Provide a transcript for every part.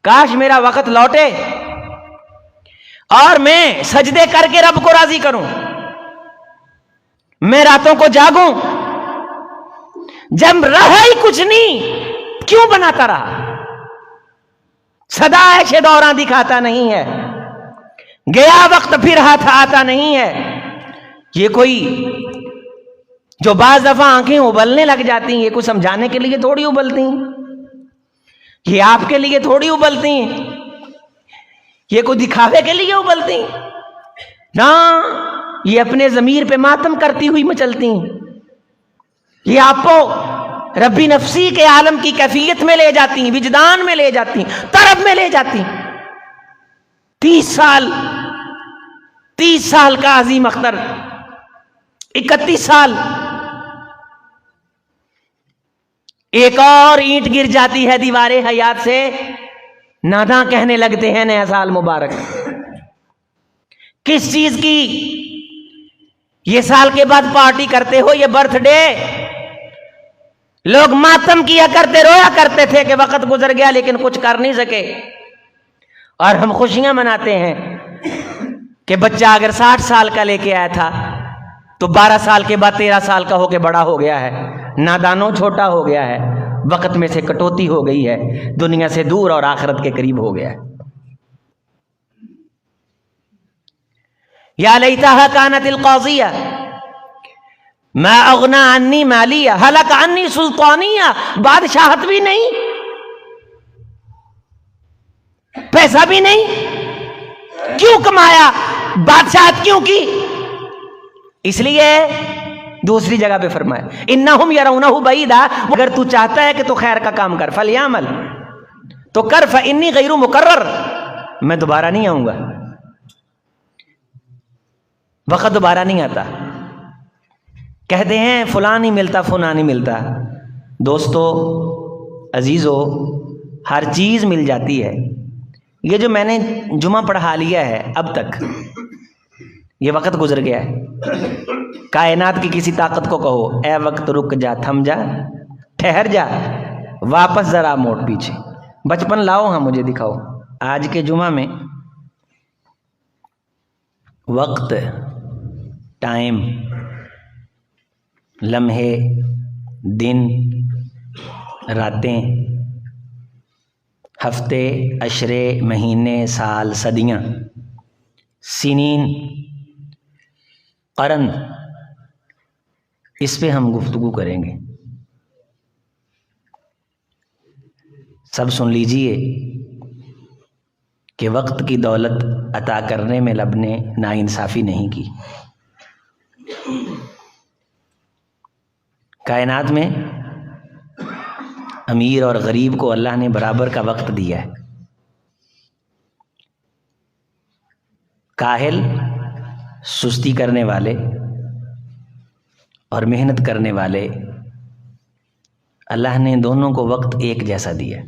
کاش میرا وقت لوٹے اور میں سجدے کر کے رب کو راضی کروں، میں راتوں کو جاگوں، جب رہا ہی کچھ نہیں کیوں بناتا رہا؟ سدا ایسے دوران دکھاتا نہیں ہے، گیا وقت پھر ہاتھ آتا نہیں ہے۔ یہ کوئی جو بعض دفعہ آنکھیں ابلنے لگ جاتی ہیں، یہ کچھ سمجھانے کے لیے تھوڑی ابلتی ہیں، یہ آپ کے لیے تھوڑی ابلتی ہیں، یہ کوئی دکھاوے کے لیے ابلتی ہیں، نہ یہ اپنے ضمیر پہ ماتم کرتی ہوئی مچلتی ہیں، یہ آپ کو ربی نفسی کے عالم کی کیفیت میں لے جاتی ہیں، وجدان میں لے جاتی ہیں، طرب میں لے جاتی ہیں۔ 30 سال کا عظیم اختر، 31 سال، ایک اور اینٹ گر جاتی ہے دیوار حیات سے، ناداں کہنے لگتے ہیں نیا سال مبارک۔ کس چیز کی یہ سال کے بعد پارٹی کرتے ہو؟ یہ برتھ ڈے لوگ ماتم کیا کرتے، رویا کرتے تھے کہ وقت گزر گیا لیکن کچھ کر نہیں سکے، اور ہم خوشیاں مناتے ہیں کہ بچہ اگر 60 سال کا لے کے آیا تھا تو 12 سال کے بعد 13 سال کا ہو کے بڑا ہو گیا ہے، نادانوں چھوٹا ہو گیا ہے، وقت میں سے کٹوتی ہو گئی ہے، دنیا سے دور اور آخرت کے قریب ہو گیا ہے۔ یا لیتہا کانت القاضیہ ما اغنی عنی مالیہ ہلک عنی سلطانیہ، بادشاہت بھی نہیں، پیسہ بھی نہیں، کیوں کمایا؟ بادشاہت کیوں کی؟ اس لیے دوسری جگہ پہ فرمایا انہم یرونہ بعیدا، اگر تو چاہتا ہے کہ تو خیر کا کام کر، فلیعمل، تو کر، فانی غیر مکرر، میں دوبارہ نہیں آؤں گا، وقت دوبارہ نہیں آتا۔ کہتے ہیں فلاں نہیں ملتا، فلاں نہیں ملتا، دوستو عزیزو ہر چیز مل جاتی ہے۔ یہ جو میں نے جمعہ پڑھا لیا ہے اب تک، یہ وقت گزر گیا ہے۔ کائنات کی کسی طاقت کو کہو اے وقت رک جا، تھم جا، ٹھہر جا، واپس ذرا موڑ پیچھے، بچپن لاؤ، ہاں مجھے دکھاؤ۔ آج کے جمعہ میں وقت، ٹائم، لمحے، دن، راتیں، ہفتے، عشرے، مہینے، سال، صدیاں، سنین، قرن، اس پہ ہم گفتگو کریں گے۔ سب سن لیجئے کہ وقت کی دولت عطا کرنے میں رب نے ناانصافی نہیں کی۔ کائنات میں امیر اور غریب کو اللہ نے برابر کا وقت دیا ہے۔ کاہل، سستی کرنے والے اور محنت کرنے والے، اللہ نے دونوں کو وقت ایک جیسا دیا۔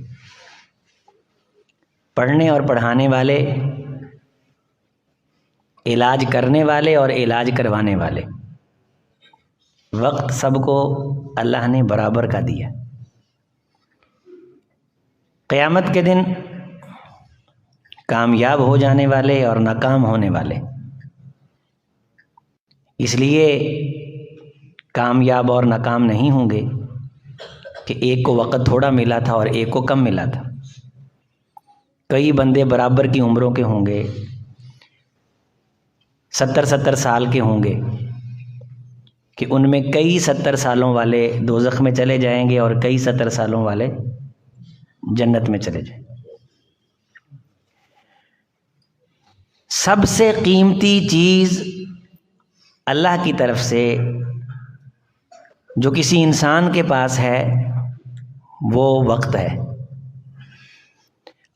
پڑھنے اور پڑھانے والے، علاج کرنے والے اور علاج کروانے والے، وقت سب کو اللہ نے برابر کا دیا۔ قیامت کے دن کامیاب ہو جانے والے اور ناکام ہونے والے، اس لیے کامیاب اور ناکام نہیں ہوں گے کہ ایک کو وقت تھوڑا ملا تھا اور ایک کو کم ملا تھا۔ کئی بندے برابر کی عمروں کے ہوں گے، 70 سال کے ہوں گے، کہ ان میں کئی 70 سالوں والے دوزخ میں چلے جائیں گے اور کئی 70 سالوں والے جنت میں چلے جائیں گے۔ سب سے قیمتی چیز اللہ کی طرف سے جو کسی انسان کے پاس ہے وہ وقت ہے،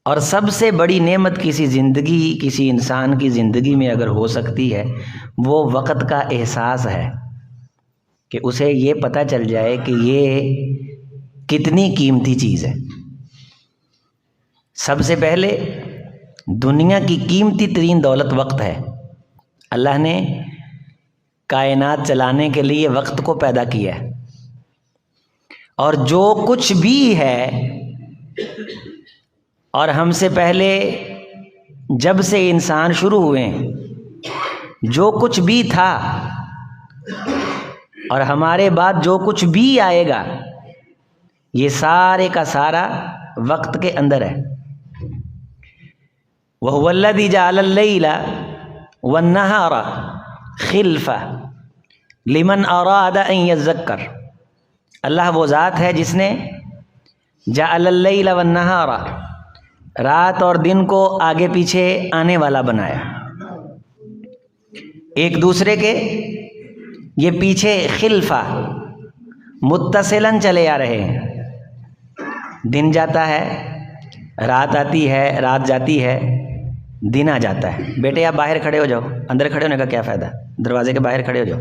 اور سب سے بڑی نعمت کسی انسان کی زندگی میں اگر ہو سکتی ہے وہ وقت کا احساس ہے، کہ اسے یہ پتہ چل جائے کہ یہ کتنی قیمتی چیز ہے۔ سب سے پہلے دنیا کی قیمتی ترین دولت وقت ہے۔ اللہ نے کائنات چلانے کے لیے وقت کو پیدا کیا ہے، اور جو کچھ بھی ہے اور ہم سے پہلے جب سے انسان شروع ہوئے ہیں جو کچھ بھی تھا اور ہمارے بعد جو کچھ بھی آئے گا یہ سارے کا سارا وقت کے اندر ہے۔ وَهُوَ الَّذِي جَعَلَ اللَّيْلَ وَالنَّهَارَ خِلْفَةً لِمَنْ أَرَادَ أَن يَذَّكَّرَ، اللہ وہ ذات ہے جس نے جَعَلَ اللَّيْلَ وَالنَّهَارَ، رات اور دن کو آگے پیچھے آنے والا بنایا، ایک دوسرے کے یہ پیچھے خلفہ متصلاً چلے آ رہے ہیں۔ دن جاتا ہے، رات آتی ہے، رات جاتی ہے، دن آ جاتا ہے۔ بیٹے آپ باہر کھڑے ہو جاؤ، اندر کھڑے ہونے کا کیا فائدہ، دروازے کے باہر کھڑے ہو جاؤ۔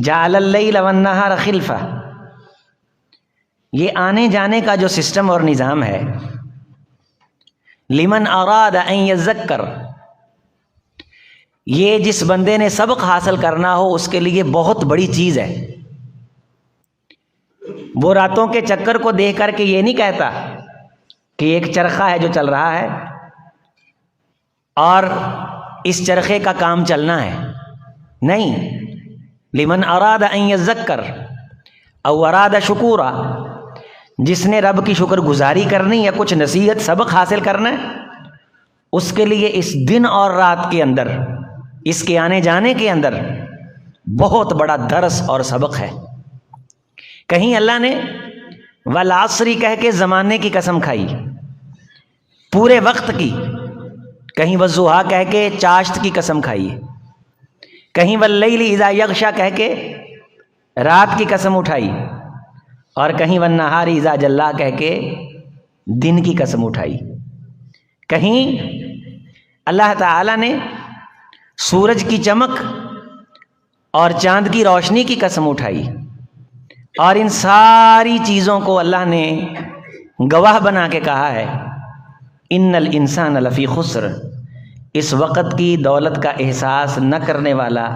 جعل اللیل والنہار خلفہ، یہ آنے جانے کا جو سسٹم اور نظام ہے، لمن اراد ان یذکر، یہ جس بندے نے سبق حاصل کرنا ہو اس کے لیے بہت بڑی چیز ہے۔ وہ راتوں کے چکر کو دیکھ کر کے یہ نہیں کہتا کہ ایک چرخہ ہے جو چل رہا ہے اور اس چرخے کا کام چلنا ہے، نہیں، لمن اراد ان یذکر او اراد شکورا، جس نے رب کی شکر گزاری کرنی یا کچھ نصیحت سبق حاصل کرنا ہے، اس کے لیے اس دن اور رات کے اندر، اس کے آنے جانے کے اندر بہت بڑا درس اور سبق ہے۔ کہیں اللہ نے والعصر کہہ کے زمانے کی قسم کھائی، پورے وقت کی، کہیں والضحیٰ کہہ کے چاشت کی قسم کھائی، کہیں واللیل اذا یغشی کہہ کے رات کی قسم اٹھائی، اور کہیں والنہار اذا جلی کہہ کے دن کی قسم اٹھائی۔ کہیں اللہ تعالی نے سورج کی چمک اور چاند کی روشنی کی قسم اٹھائی، اور ان ساری چیزوں کو اللہ نے گواہ بنا کے کہا ہے ان الانسان لفی خسر، اس وقت کی دولت کا احساس نہ کرنے والا،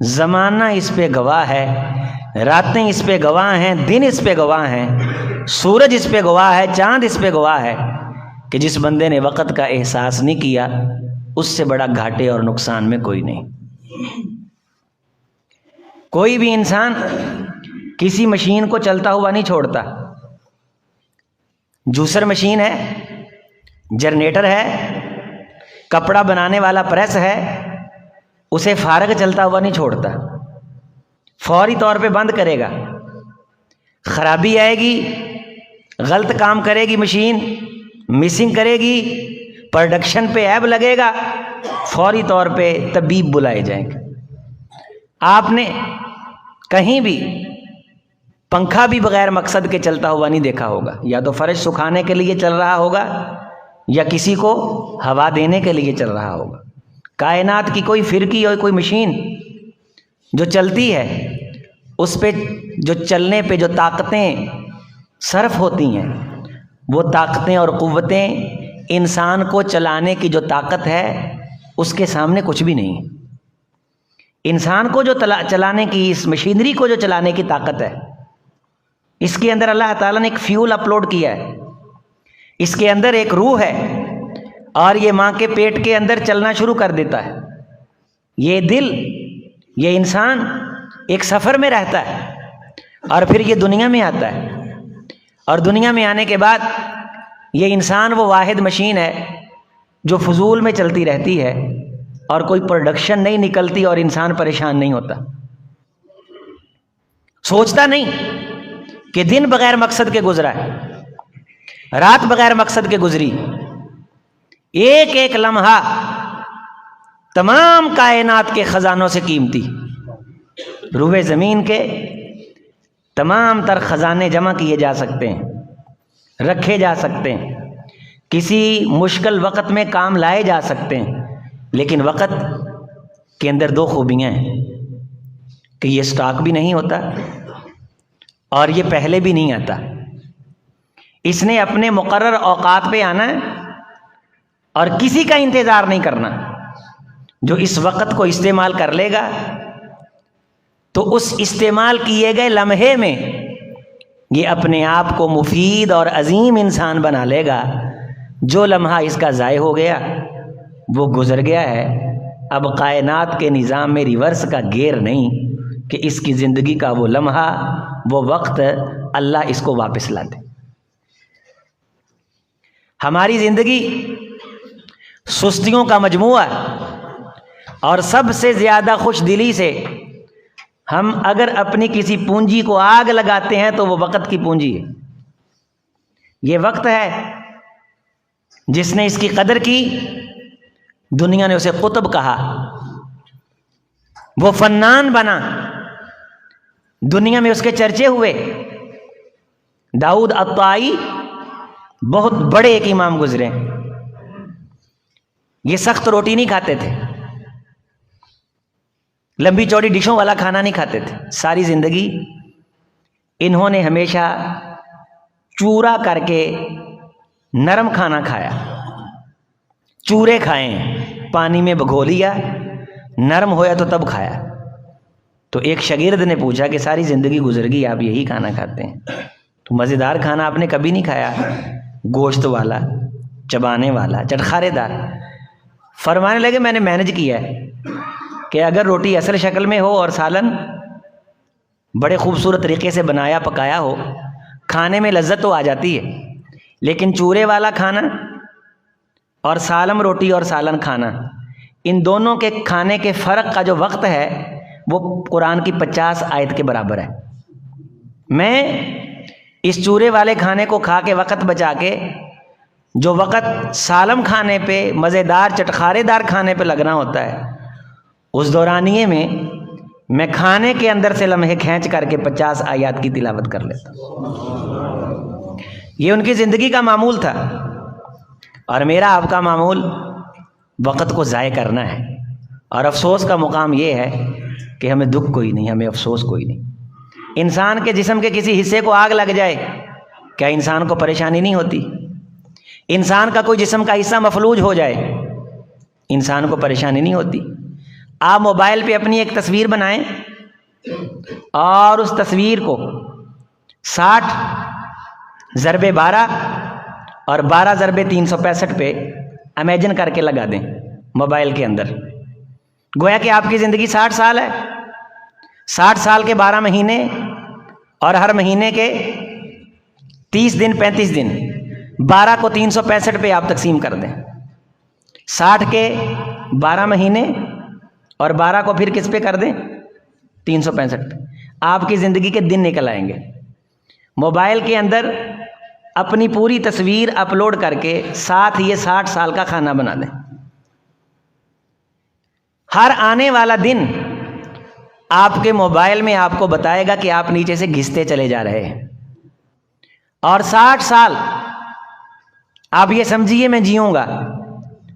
زمانہ اس پہ گواہ ہے، راتیں اس پہ گواہ ہیں، دن اس پہ گواہ ہیں، سورج اس پہ گواہ ہے، چاند اس پہ گواہ ہے کہ جس بندے نے وقت کا احساس نہیں کیا اس سے بڑا گھاٹے اور نقصان میں کوئی نہیں۔ کوئی بھی انسان کسی مشین کو چلتا ہوا نہیں چھوڑتا، جوسر مشین ہے، جنریٹر ہے، کپڑا بنانے والا پریس ہے، اسے فارغ چلتا ہوا نہیں چھوڑتا، فوری طور پہ بند کرے گا۔ خرابی آئے گی، غلط کام کرے گی مشین، مسنگ کرے گی، پروڈکشن پہ عیب لگے گا، فوری طور پہ طبیب بلائے جائیں گے۔ آپ نے کہیں بھی پنکھا بھی بغیر مقصد کے چلتا ہوا نہیں دیکھا ہوگا، یا تو فرش سکھانے کے لیے چل رہا ہوگا یا کسی کو ہوا دینے کے لیے چل رہا ہوگا۔ کائنات کی کوئی فرقی اور کوئی مشین جو چلتی ہے، اس پہ جو چلنے پہ جو طاقتیں صرف ہوتی ہیں، وہ طاقتیں اور قوتیں انسان کو چلانے کی جو طاقت ہے اس کے سامنے کچھ بھی نہیں۔ انسان کو جو چلانے کی، اس مشینری کو جو چلانے کی طاقت ہے، اس کے اندر اللہ تعالیٰ نے ایک فیول اپلوڈ کیا ہے، اس کے اندر ایک روح ہے، اور یہ ماں کے پیٹ کے اندر چلنا شروع کر دیتا ہے۔ یہ دل، یہ انسان ایک سفر میں رہتا ہے اور پھر یہ دنیا میں آتا ہے، اور دنیا میں آنے کے بعد یہ انسان وہ واحد مشین ہے جو فضول میں چلتی رہتی ہے اور کوئی پروڈکشن نہیں نکلتی اور انسان پریشان نہیں ہوتا، سوچتا نہیں کہ دن بغیر مقصد کے گزرا ہے، رات بغیر مقصد کے گزری، ایک ایک لمحہ تمام کائنات کے خزانوں سے قیمتی، روح زمین کے تمام تر خزانے جمع کیے جا سکتے ہیں، رکھے جا سکتے ہیں، کسی مشکل وقت میں کام لائے جا سکتے ہیں، لیکن وقت کے اندر دو خوبیاں ہیں کہ یہ سٹاک بھی نہیں ہوتا اور یہ پہلے بھی نہیں آتا۔ اس نے اپنے مقرر اوقات پہ آنا ہے اور کسی کا انتظار نہیں کرنا۔ جو اس وقت کو استعمال کر لے گا تو اس استعمال کیے گئے لمحے میں یہ اپنے آپ کو مفید اور عظیم انسان بنا لے گا۔ جو لمحہ اس کا ضائع ہو گیا وہ گزر گیا ہے، اب کائنات کے نظام میں ریورس کا گیئر نہیں کہ اس کی زندگی کا وہ لمحہ، وہ وقت اللہ اس کو واپس لا دے۔ ہماری زندگی سستیوں کا مجموعہ، اور سب سے زیادہ خوش دلی سے ہم اگر اپنی کسی پونجی کو آگ لگاتے ہیں تو وہ وقت کی پونجی ہے۔ یہ وقت ہے، جس نے اس کی قدر کی، دنیا نے اسے قطب کہا، وہ فنان بنا، دنیا میں اس کے چرچے ہوئے۔ داؤد الطائی بہت بڑے ایک امام گزرے، یہ سخت روٹی نہیں کھاتے تھے، لمبی چوڑی ڈشوں والا کھانا نہیں کھاتے تھے، ساری زندگی انہوں نے ہمیشہ چورا کر کے نرم کھانا کھایا، چورے کھائے ہیں، پانی میں بھگو لیا، نرم ہویا تو تب کھایا۔ تو ایک شاگرد نے پوچھا کہ ساری زندگی گزر گئی آپ یہی کھانا کھاتے ہیں، تو مزیدار کھانا آپ نے کبھی نہیں کھایا، گوشت والا، چبانے والا، چٹخارے دار؟ فرمانے لگے میں نے مینج کیا ہے کہ اگر روٹی اصل شکل میں ہو اور سالن بڑے خوبصورت طریقے سے بنایا پکایا ہو، کھانے میں لذت تو آ جاتی ہے، لیکن چورے والا کھانا اور سالم روٹی اور سالن کھانا، ان دونوں کے کھانے کے فرق کا جو وقت ہے وہ قرآن کی 50 آیت کے برابر ہے۔ میں اس چورے والے کھانے کو کھا کے وقت بچا کے جو وقت سالم کھانے پہ، مزیدار چٹخارے دار کھانے پہ لگنا ہوتا ہے، اس دورانیے میں میں کھانے کے اندر سے لمحے کھینچ کر کے 50 آیات کی تلاوت کر لیتا ہوں۔ یہ ان کی زندگی کا معمول تھا، اور میرا آپ کا معمول وقت کو ضائع کرنا ہے۔ اور افسوس کا مقام یہ ہے کہ ہمیں دکھ کوئی نہیں، ہمیں افسوس کوئی نہیں۔ انسان کے جسم کے کسی حصے کو آگ لگ جائے، کیا انسان کو پریشانی نہیں ہوتی؟ انسان کا کوئی جسم کا حصہ مفلوج ہو جائے، انسان کو پریشانی نہیں ہوتی؟ آپ موبائل پہ اپنی ایک تصویر بنائیں اور اس تصویر کو 60 ضرب 12 اور 12 ضرب 365 پہ امیجن کر کے لگا دیں موبائل کے اندر، گویا کہ آپ کی زندگی 60 سال ہے، 60 سال کے 12 مہینے، اور ہر مہینے کے 30 دن 35 دن، 12 کو 365 پہ آپ تقسیم کر دیں، 60 کے 12 مہینے اور 12 کو پھر کس پہ کر دیں؟ 365 پہ، آپ کی زندگی کے دن نکل آئیں گے۔ موبائل کے اندر اپنی پوری تصویر اپلوڈ کر کے ساتھ یہ 60 سال کا کھانا بنا دیں۔ ہر آنے والا دن آپ کے موبائل میں آپ کو بتائے گا کہ آپ نیچے سے گھستے چلے جا رہے ہیں، اور 60 سال آپ یہ سمجھیے میں جیوں گا،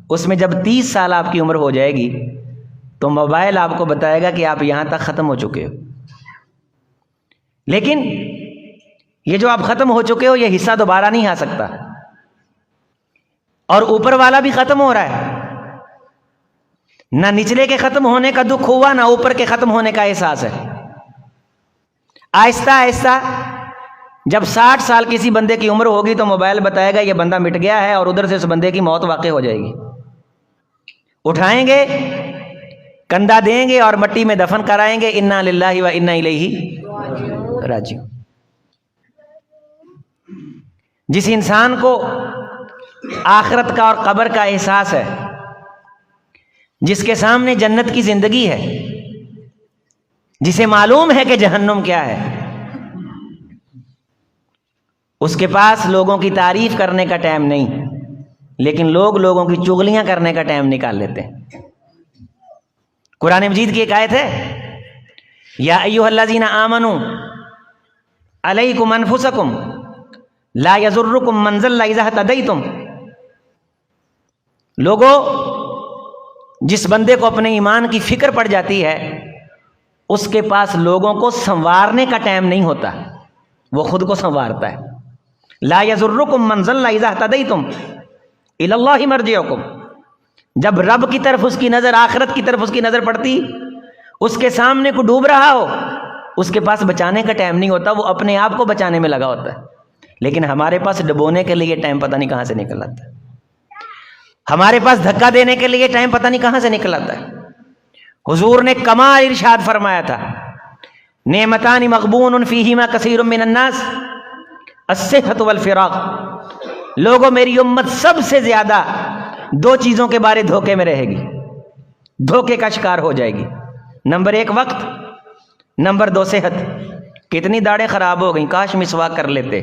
اس میں جب 30 سال آپ کی عمر ہو جائے گی تو موبائل آپ کو بتائے گا کہ آپ یہاں تک ختم ہو چکے ہو۔ لیکن یہ جو آپ ختم ہو چکے ہو، یہ حصہ دوبارہ نہیں آ سکتا، اور اوپر والا بھی ختم ہو رہا ہے، نہ نچلے کے ختم ہونے کا دکھ ہوا، نہ اوپر کے ختم ہونے کا احساس ہے۔ آہستہ آہستہ جب 60 سال کسی بندے کی عمر ہوگی تو موبائل بتائے گا یہ بندہ مٹ گیا ہے، اور ادھر سے اس بندے کی موت واقع ہو جائے گی۔ اٹھائیں گے، کندھا دیں گے اور مٹی میں دفن کرائیں گے، انا للہ و انا الیہ راجعون۔ جس انسان کو آخرت کا اور قبر کا احساس ہے، جس کے سامنے جنت کی زندگی ہے، جسے معلوم ہے کہ جہنم کیا ہے، اس کے پاس لوگوں کی تعریف کرنے کا ٹائم نہیں، لیکن لوگ لوگوں کی چغلیاں کرنے کا ٹائم نکال لیتے ہیں۔ قرآن مجید کی ایک آیت ہے، یا ایھا الذین آمنوا علیکم انفسکم لا یضرکم من ضل اذا اہتدیتم۔ لوگوں، جس بندے کو اپنے ایمان کی فکر پڑ جاتی ہے، اس کے پاس لوگوں کو سنوارنے کا ٹائم نہیں ہوتا، وہ خود کو سنوارتا ہے۔ لا یضرکم من ضل اذا اہتدیتم الی اللہ مرجعکم۔ جب رب کی طرف اس کی نظر، آخرت کی طرف اس کی نظر پڑتی، اس کے سامنے کو ڈوب رہا ہو اس کے پاس بچانے کا ٹائم نہیں ہوتا، وہ اپنے آپ کو بچانے میں لگا ہوتا ہے۔ لیکن ہمارے پاس ڈبونے کے لیے ٹائم پتہ نہیں کہاں سے نکل آتا ہے، ہمارے پاس دھکا دینے کے لیے ٹائم پتہ نہیں کہاں سے نکل آتا ہے۔ حضور نے کمال ارشاد فرمایا تھا، نعمتان مغبون فیہما کثیر من الناس الصحۃ والفراغ۔ لوگوں، میری امت سب سے زیادہ دو چیزوں کے بارے دھوکے میں رہے گی، دھوکے کا شکار ہو جائے گی۔ نمبر 1 وقت، نمبر 2 صحت۔ کتنی داڑھیں خراب ہو گئیں، کاش مسواک کر لیتے۔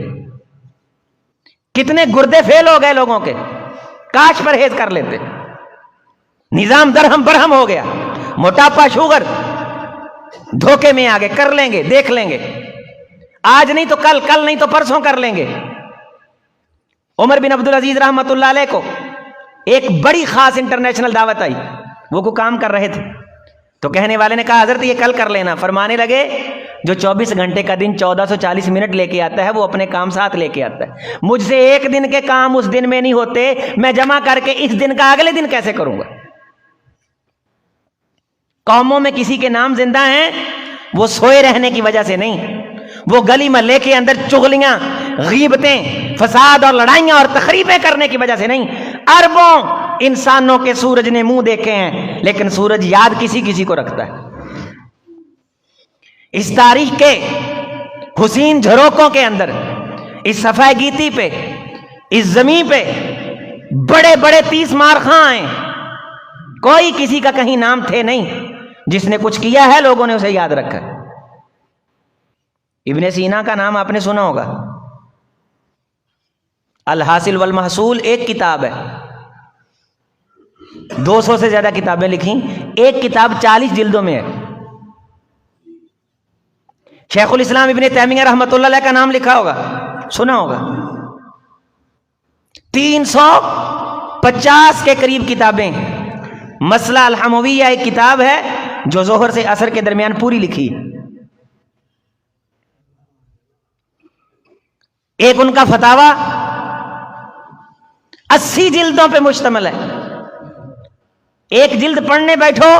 کتنے گردے فیل ہو گئے لوگوں کے، کاش پرہیز کر لیتے۔ نظام درہم برہم ہو گیا، موٹاپا، شوگر، دھوکے میں آگے، کر لیں گے، دیکھ لیں گے، آج نہیں تو کل، کل نہیں تو پرسوں کر لیں گے۔ عمر بن عبدالعزیز رحمۃ اللہ علیہ کو ایک بڑی خاص انٹرنیشنل دعوت آئی، وہ کو کام کر رہے تھے تو کہنے والے نے کہا حضرت یہ کل کر لینا۔ فرمانے لگے جو 24 گھنٹے کا دن 1440 منٹ لے کے آتا ہے وہ اپنے کام ساتھ لے کے آتا ہے، مجھ سے ایک دن کے کام اس دن میں نہیں ہوتے، میں جمع کر کے اس دن کا اگلے دن کیسے کروں گا؟ قوموں میں کسی کے نام زندہ ہیں وہ سوئے رہنے کی وجہ سے نہیں، وہ گلی محلے کے اندر چغلیاں، غیبتیں، فساد اور لڑائیاں اور تخریبیں کرنے کی وجہ سے نہیں۔ اربوں انسانوں کے سورج نے منہ دیکھے ہیں لیکن سورج یاد کسی کسی کو رکھتا ہے۔ اس تاریخ کے حسین جھروکوں کے اندر، اس صفحہ گیتی پہ، اس زمین پہ بڑے بڑے 30 مارخاں ہیں، کوئی کسی کا کہیں نام تھے نہیں، جس نے کچھ کیا ہے لوگوں نے اسے یاد رکھا۔ ابن سینا کا نام آپ نے سنا ہوگا، الحاصل والمحصول ایک کتاب ہے، 200 سے زیادہ کتابیں لکھیں، ایک کتاب 40 جلدوں میں ہے۔ شیخ الاسلام ابن تیمیہ رحمۃ اللہ علیہ کا نام لکھا ہوگا، سنا ہوگا۔ 350 کے قریب کتابیں۔ مسئلہ الحمویہ ایک کتاب ہے جو ظہر سے عصر کے درمیان پوری لکھی۔ ایک ان کا فتاوی 80 جلدوں پہ مشتمل ہے، ایک جلد پڑھنے بیٹھو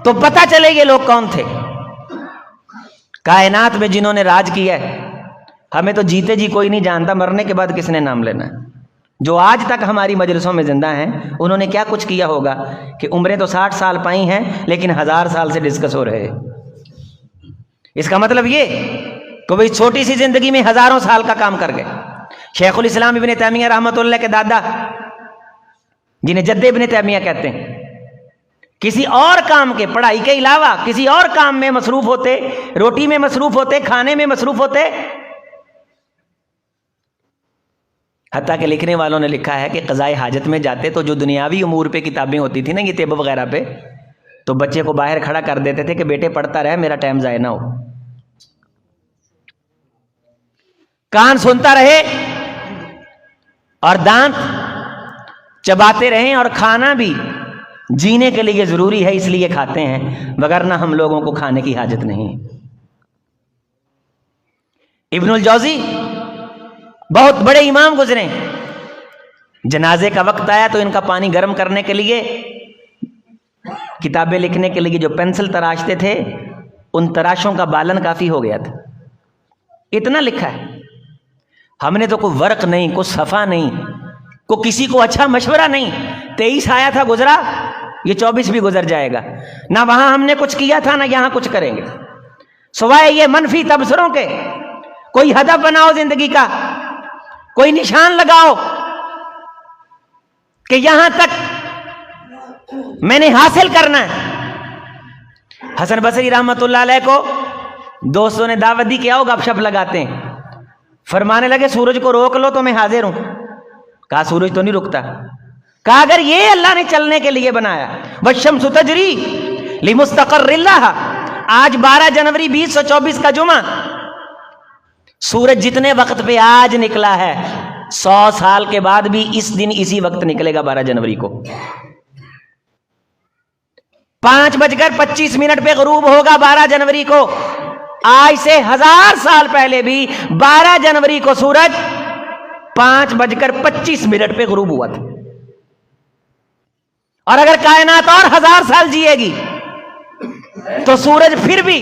تو پتہ چلے یہ لوگ کون تھے۔ کائنات میں جنہوں نے راج کیا ہے، ہمیں تو جیتے جی کوئی نہیں جانتا، مرنے کے بعد کس نے نام لینا ہے۔ جو آج تک ہماری مجلسوں میں زندہ ہیں انہوں نے کیا کچھ کیا ہوگا کہ عمریں تو 60 سال پائی ہیں لیکن 1000 سال سے ڈسکس ہو رہے ہیں۔ اس کا مطلب یہ کہ وہ اس چھوٹی سی زندگی میں ہزاروں سال کا کام کر گئے۔ شیخ الاسلام ابن تیمیہ رحمۃ اللہ کے دادا، جنہیں جد ابن تیمیہ کہتے ہیں، کسی اور کام کے، پڑھائی کے علاوہ کسی اور کام میں مصروف ہوتے، روٹی میں مصروف ہوتے، کھانے میں مصروف ہوتے، حتیٰ کہ لکھنے والوں نے لکھا ہے کہ قضائے حاجت میں جاتے تو جو دنیاوی امور پہ کتابیں ہوتی تھی نا، یہ طب وغیرہ پہ، تو بچے کو باہر کھڑا کر دیتے تھے کہ بیٹے پڑھتا رہے، میرا ٹائم ضائع نہ ہو۔ کان سنتا رہے اور دانت چباتے رہیں، اور کھانا بھی جینے کے لیے ضروری ہے اس لیے کھاتے ہیں، وگرنہ ہم لوگوں کو کھانے کی حاجت نہیں۔ ابن الجوزی بہت بڑے امام گزرے، جنازے کا وقت آیا تو ان کا پانی گرم کرنے کے لیے، کتابیں لکھنے کے لیے جو پینسل تراشتے تھے ان تراشوں کا بالن کافی ہو گیا تھا۔ اتنا لکھا ہے، ہم نے تو کوئی ورق نہیں، کوئی صفحہ نہیں، کوئی کسی کو اچھا مشورہ نہیں۔ 23 آیا تھا گزرا، یہ 24 بھی گزر جائے گا، نہ وہاں ہم نے کچھ کیا تھا نہ یہاں کچھ کریں گے، سوائے یہ منفی تبصروں کے۔ کوئی ہدف بناؤ زندگی کا، کوئی نشان لگاؤ کہ یہاں تک میں نے حاصل کرنا ہے۔ حسن بصری رحمت اللہ علیہ کو دوستوں نے دعوت دی کہ آؤ گپ شپ لگاتے ہیں، فرمانے لگے سورج کو روک لو تو میں حاضر ہوں۔ کہا سورج تو نہیں رکتا۔ کہا اگر یہ اللہ نے چلنے کے لیے بنایا، والشمس تجری لمستقر لها، آج 12 جنوری 2024 کا جمعہ، سورج جتنے وقت پہ آج نکلا ہے 100 سال کے بعد بھی اس دن اسی وقت نکلے گا 12 جنوری کو۔ 5:25 پہ غروب ہوگا 12 جنوری کو، آج سے 1000 سال پہلے بھی 12 جنوری کو سورج 5:25 پہ غروب ہوا تھا۔ اور اگر کائنات اور 1000 سال جیے گی تو سورج پھر بھی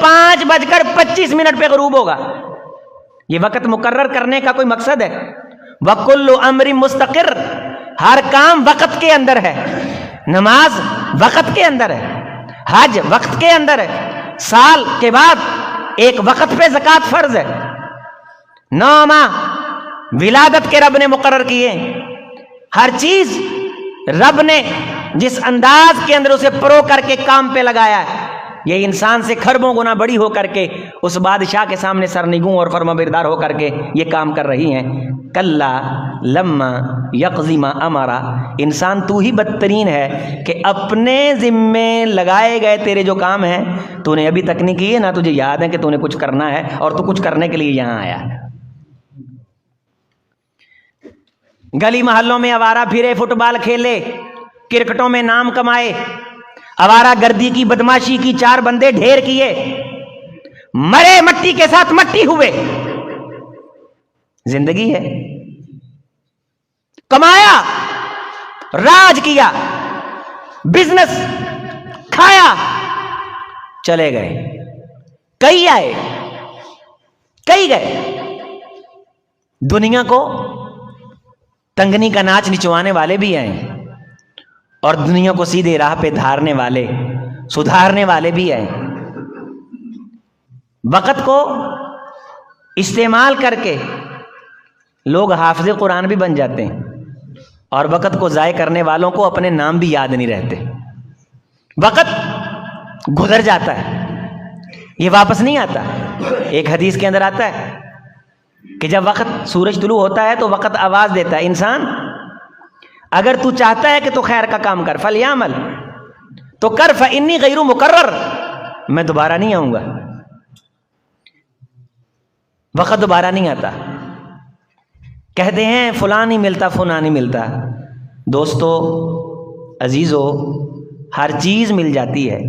5:25 پہ غروب ہوگا. یہ وقت مقرر کرنے کا کوئی مقصد ہے؟ وَكُلُّ أَمْرٍ مُسْتَقِرٍ، ہر کام وقت کے اندر ہے. نماز وقت کے اندر ہے، حج وقت کے اندر ہے، سال کے بعد ایک وقت پہ زکوٰۃ فرض ہے. 9 ماہ ولادت کے رب نے مقرر کیے. ہر چیز رب نے جس انداز کے اندر اسے پرو کر کے کام پہ لگایا ہے، یہ انسان سے کھربوں گنا بڑی ہو کر کے اس بادشاہ کے سامنے سرنگوں اور فرما بردار ہو کر کے یہ کام کر رہی ہیں. کلا لما یقضی ما امرا، انسان تو ہی بدترین ہے کہ اپنے ذمے لگائے گئے تیرے جو کام ہیں تو نے ابھی تک نہیں کیے، نہ تجھے یاد ہے کہ تو نے کچھ کرنا ہے، اور تو کچھ کرنے کے لیے یہاں آیا ہے. گلی محلوں میں آوارہ پھرے، فٹ بال کھیلے، کرکٹوں میں نام کمائے، آوارہ گردی کی بدماشی کی، 4 بندے ڈھیر کیے، مرے مٹی کے ساتھ مٹی ہوئے. زندگی ہے. کمایا، راج کیا، بزنس کھایا، چلے گئے. کئی آئے، کئی گئے. دنیا کو تنگنی کا ناچ نچوانے والے بھی آئے، اور دنیا کو سیدھے راہ پہ دھارنے والے، سدھارنے والے بھی آئے. وقت کو استعمال کر کے لوگ حافظ قرآن بھی بن جاتے ہیں، اور وقت کو ضائع کرنے والوں کو اپنے نام بھی یاد نہیں رہتے. وقت گزر جاتا ہے، یہ واپس نہیں آتا. ایک حدیث کے اندر آتا ہے کہ جب وقت سورج طلوع ہوتا ہے تو وقت آواز دیتا ہے، انسان اگر تو چاہتا ہے کہ تو خیر کا کام کر، فلیعمل، تو کر، فانی غیر مقرر، میں دوبارہ نہیں آؤں گا. وقت دوبارہ نہیں آتا. کہتے ہیں فلاں نہیں ملتا، فلاں نہیں ملتا. دوستو عزیزو، ہر چیز مل جاتی ہے.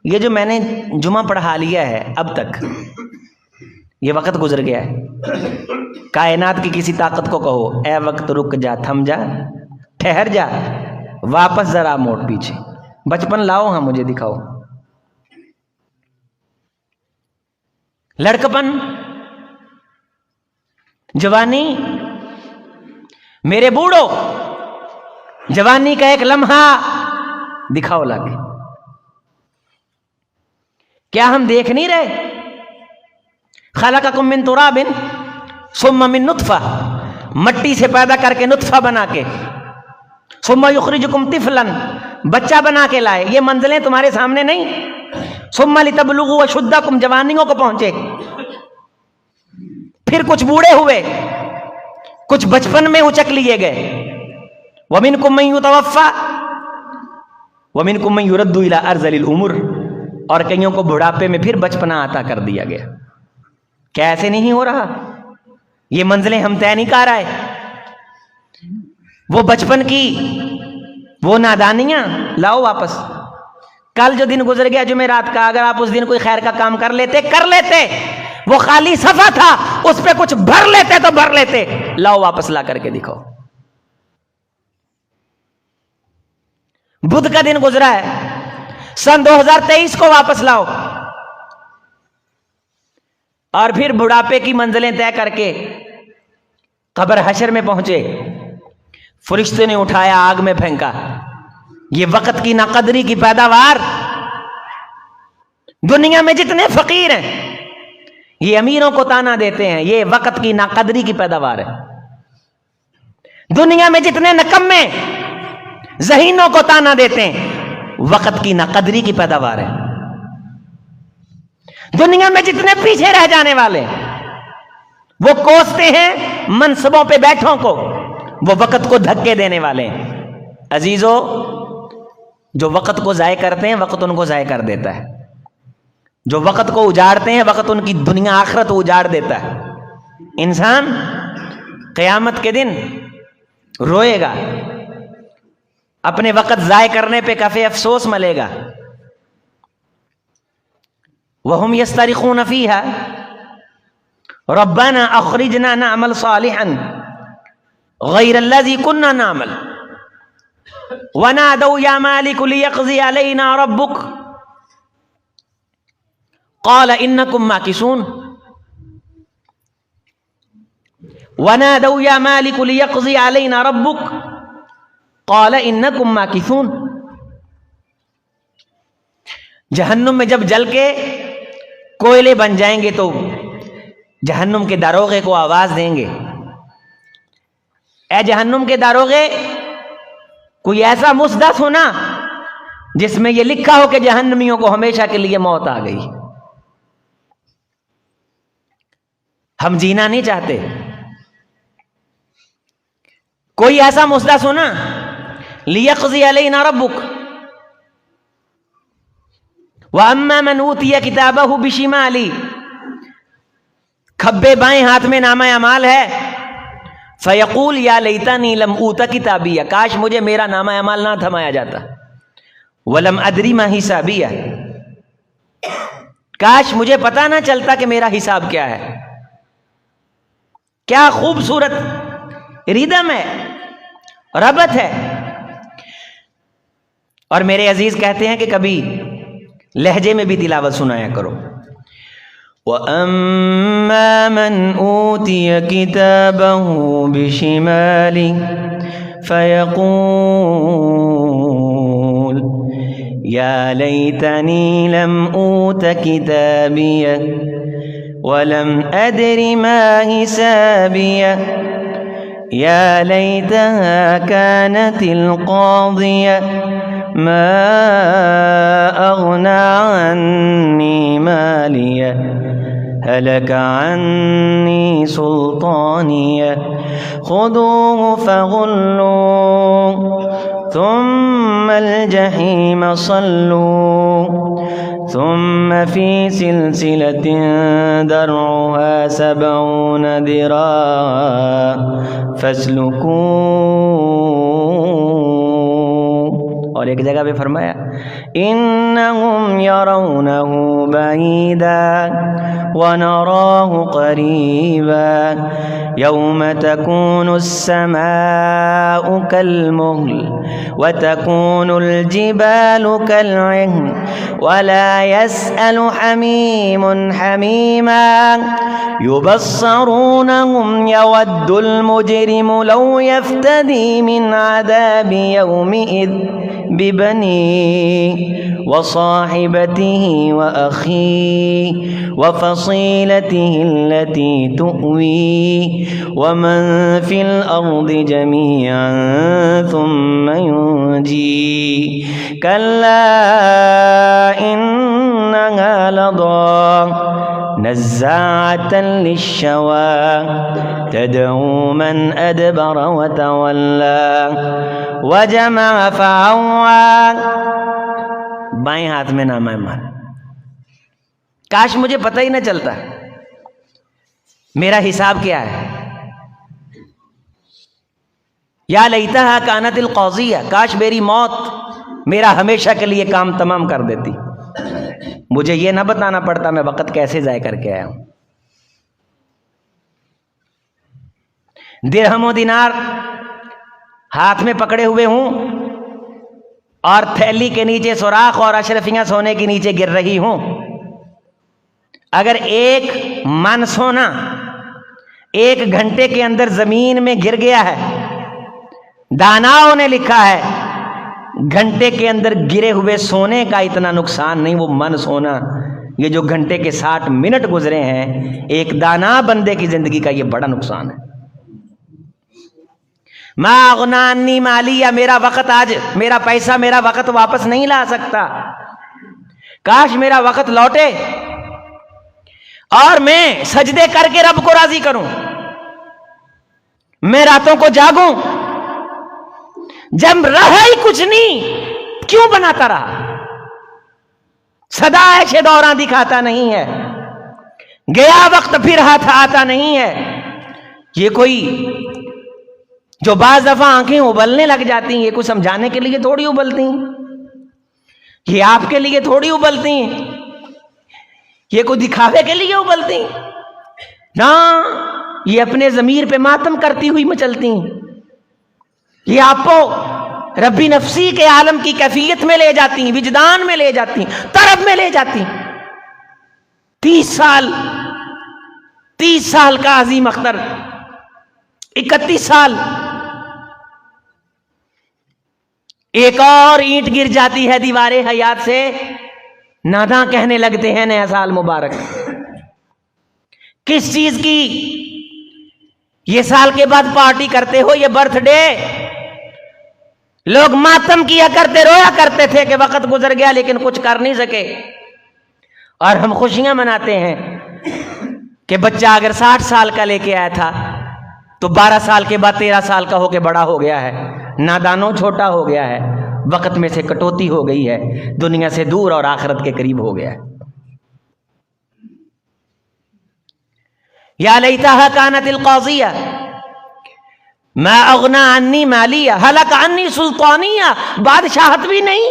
یہ جو میں نے جمعہ پڑھا لیا ہے اب تک، یہ وقت گزر گیا ہے. کائنات کی کسی طاقت کو کہو، اے وقت رک جا، تھم جا، ٹھہر جا، واپس ذرا موڑ پیچھے، بچپن لاؤ، ہاں مجھے دکھاؤ. لڑکپن، جوانی، میرے بوڑھو، جوانی کا ایک لمحہ دکھاؤ لا کے. کیا ہم دیکھ نہیں رہے؟ خلقکم من تراب ثم من نطفہ، مٹی سے پیدا کر کے نطفہ بنا کے، ثم یخرجکم طفلا، بچہ بنا کے لائے. یہ منزلیں تمہارے سامنے نہیں. ثم لتبلغوا اشدکم، جوانیوں کو پہنچے، پھر کچھ بوڑھے ہوئے، کچھ بچپن میں اچک لیے گئے. ومنکم من یتوفی ومنکم من یرد الی ارذل الامور، اور کئیوں کو بڑھاپے میں پھر بچپنا عطا کر دیا گیا. کیا ایسے نہیں ہو رہا؟ یہ منزلیں ہم طے نہیں کر رہے. وہ بچپن کی وہ نادانیاں لاؤ واپس. کل جو دن گزر گیا جمعرات کا، اگر آپ اس دن کوئی خیر کا کام کر لیتے، وہ خالی صفحہ تھا، اس پہ کچھ بھر لیتے تو بھر لیتے. لاؤ واپس، لا کر کے دکھاؤ. بدھ کا دن گزرا ہے، سن 2023 کو واپس لاؤ، اور پھر بڑھاپے کی منزلیں طے کر کے قبر حشر میں پہنچے. فرشتے نے اٹھایا، آگ میں پھینکا. یہ وقت کی ناقدری کی پیداوار. دنیا میں جتنے فقیر ہیں یہ امیروں کو تانا دیتے ہیں، یہ وقت کی ناقدری کی پیداوار ہے. دنیا میں جتنے نکمے ذہینوں کو تانا دیتے ہیں، وقت کی ناقدری کی پیداوار ہے. دنیا میں جتنے پیچھے رہ جانے والے وہ کوستے ہیں منصبوں پہ بیٹھوں کو، وہ وقت کو دھکے دینے والے ہیں. عزیزو، جو وقت کو ضائع کرتے ہیں وقت ان کو ضائع کر دیتا ہے. جو وقت کو اجاڑتے ہیں وقت ان کی دنیا آخرت اجاڑ دیتا ہے. انسان قیامت کے دن روئے گا، اپنے وقت ضائع کرنے پہ کفے افسوس ملے گا. وَهُمْ يَسْتَرِخُونَ فِيهَا رَبَّنَا أَخْرِجْنَا نَعْمَلْ صَالِحًا غَيْرَ الَّذِي كُنَّا نَعْمَلْ وَنَادَوْا يَا مَالِكُ لِيَقْضِيَ عَلَيْنَا رَبُّكَ قال انکم ماکثون ونادوا یا مالک لیقضی علینا ربک قال انکم ماکثون. جہنم میں جب جل کے کوئلے بن جائیں گے تو جہنم کے داروغے کو آواز دیں گے، اے جہنم کے داروغے، کوئی ایسا مسدس ہونا جس میں یہ لکھا ہو کہ جہنمیوں کو ہمیشہ کے لیے موت آ گئی. ہم جینا نہیں چاہتے. کوئی ایسا مسدس ہونا لیقضی علینا ربک وَأَمَّا مَنْ أُوتِيَ كِتَابَهُ بِشِمَالِهِ، کھبے بائیں ہاتھ میں نامہ اعمال ہے، فَيَقُولُ يَا لَيْتَنِي لَمْ أُوتَ كِتَابِيَهْ، کاش مجھے میرا نامہ اعمال نہ تھمایا جاتا، وَلَمْ أَدْرِ مَا حِسَابِيَهْ، کاش مجھے پتہ نہ چلتا کہ میرا حساب کیا ہے. کیا خوبصورت ریدم ہے، ربط ہے. اور میرے عزیز کہتے ہیں کہ کبھی لہجے میں بھی تلاوت سنایا کرو. وَأَمَّا مَنْ أُوتِيَ كِتَابَهُ بِشِمَالِهِ فَيَقُولُ يَا لَيْتَنِي لَمْ أُوتَ كِتَابِيَهْ وَلَمْ أَدْرِ مَا حِسَابِيَهْ يَا لَيْتَهَا كَانَتِ الْقَاضِيَةَ ما أغنى عني مالية هلك عني سلطانية خذوه فغلوه ثم الجحيم صلوه ثم في سلسلة درعها 70 ذراعا فاسلكوه. اور ایک جگہ پہ فرمایا انہم یرونہ بعیدا ونراہ قریبا یوم تکون السماء کالمہل وتکون الجبال کالعہن ولا يسأل حمیم حمیما یبصرونہم یود المجرم لو یفتدی من عذاب یومئذ ببنيه وصاحبته وأخيه وفصيلته التي تؤويه ومن في الأرض جميعا ثم ينجيه كلا إنها لظى نزاعة للشوى تدعو من أدبر وتولى وجمع فعوى. بائیں ہاتھ میں نامہ اعمال. کاش مجھے پتہ ہی نہ چلتا میرا حساب کیا ہے. یا لیتہا کانت القاضیہ، کاش میری موت میرا ہمیشہ کے لیے کام تمام کر دیتی، مجھے یہ نہ بتانا پڑتا میں وقت کیسے ضائع کر کے آیا ہوں. درہم و دینار ہاتھ میں پکڑے ہوئے ہوں اور تھیلی کے نیچے سوراخ اور اشرفیاں سونے کے نیچے گر رہی ہوں. اگر ایک من سونا 1 گھنٹے کے اندر زمین میں گر گیا ہے، داناؤں نے لکھا ہے گھنٹے کے اندر گرے ہوئے سونے کا اتنا نقصان نہیں، وہ من سونا، یہ جو گھنٹے کے 60 منٹ گزرے ہیں ایک دانا بندے کی زندگی کا، یہ بڑا نقصان ہے. ما اغنی عنی مالیہ، میرا وقت آج، میرا پیسہ، میرا وقت واپس نہیں لا سکتا. کاش میرا وقت لوٹے اور میں سجدے کر کے رب کو راضی کروں، میں راتوں کو جاگوں. جب رہا ہی کچھ نہیں کیوں بناتا رہا؟ صدا ایسے دوران دکھاتا نہیں ہے، گیا وقت پھر ہاتھ آتا نہیں ہے. یہ کوئی جو بعض دفعہ آنکھیں ابلنے لگ جاتی ہیں، یہ کچھ سمجھانے کے لیے تھوڑی ابلتی ہیں، یہ آپ کے لیے تھوڑی ابلتی ہیں، یہ کوئی دکھاوے کے لیے ابلتی ہیں نہ، یہ اپنے ضمیر پہ ماتم کرتی ہوئی مچلتی ہیں. یہ آپ کو ربی نفسی کے عالم کی کیفیت میں لے جاتی ہیں، وجدان میں لے جاتی ہیں، طرب میں لے جاتی ہیں. 30 سال کا عظیم اختر، 31 سال، ایک اور اینٹ گر جاتی ہے دیوار حیات سے، ناداں کہنے لگتے ہیں نیا سال مبارک۔ کس چیز کی یہ سال کے بعد پارٹی کرتے ہو؟ یہ برتھ ڈے، لوگ ماتم کیا کرتے، رویا کرتے تھے کہ وقت گزر گیا لیکن کچھ کر نہیں سکے، اور ہم خوشیاں مناتے ہیں کہ بچہ اگر 60 سال کا لے کے آیا تھا تو 12 سال کے بعد 13 سال کا ہو کے بڑا ہو گیا ہے، نادانوں چھوٹا ہو گیا ہے، وقت میں سے کٹوتی ہو گئی ہے، دنیا سے دور اور آخرت کے قریب ہو گیا ہے۔ یا لیتہا کانت القاضیہ ما اغنی عنی مالیہ ہلک عنی سلطانیہ، بادشاہت بھی نہیں،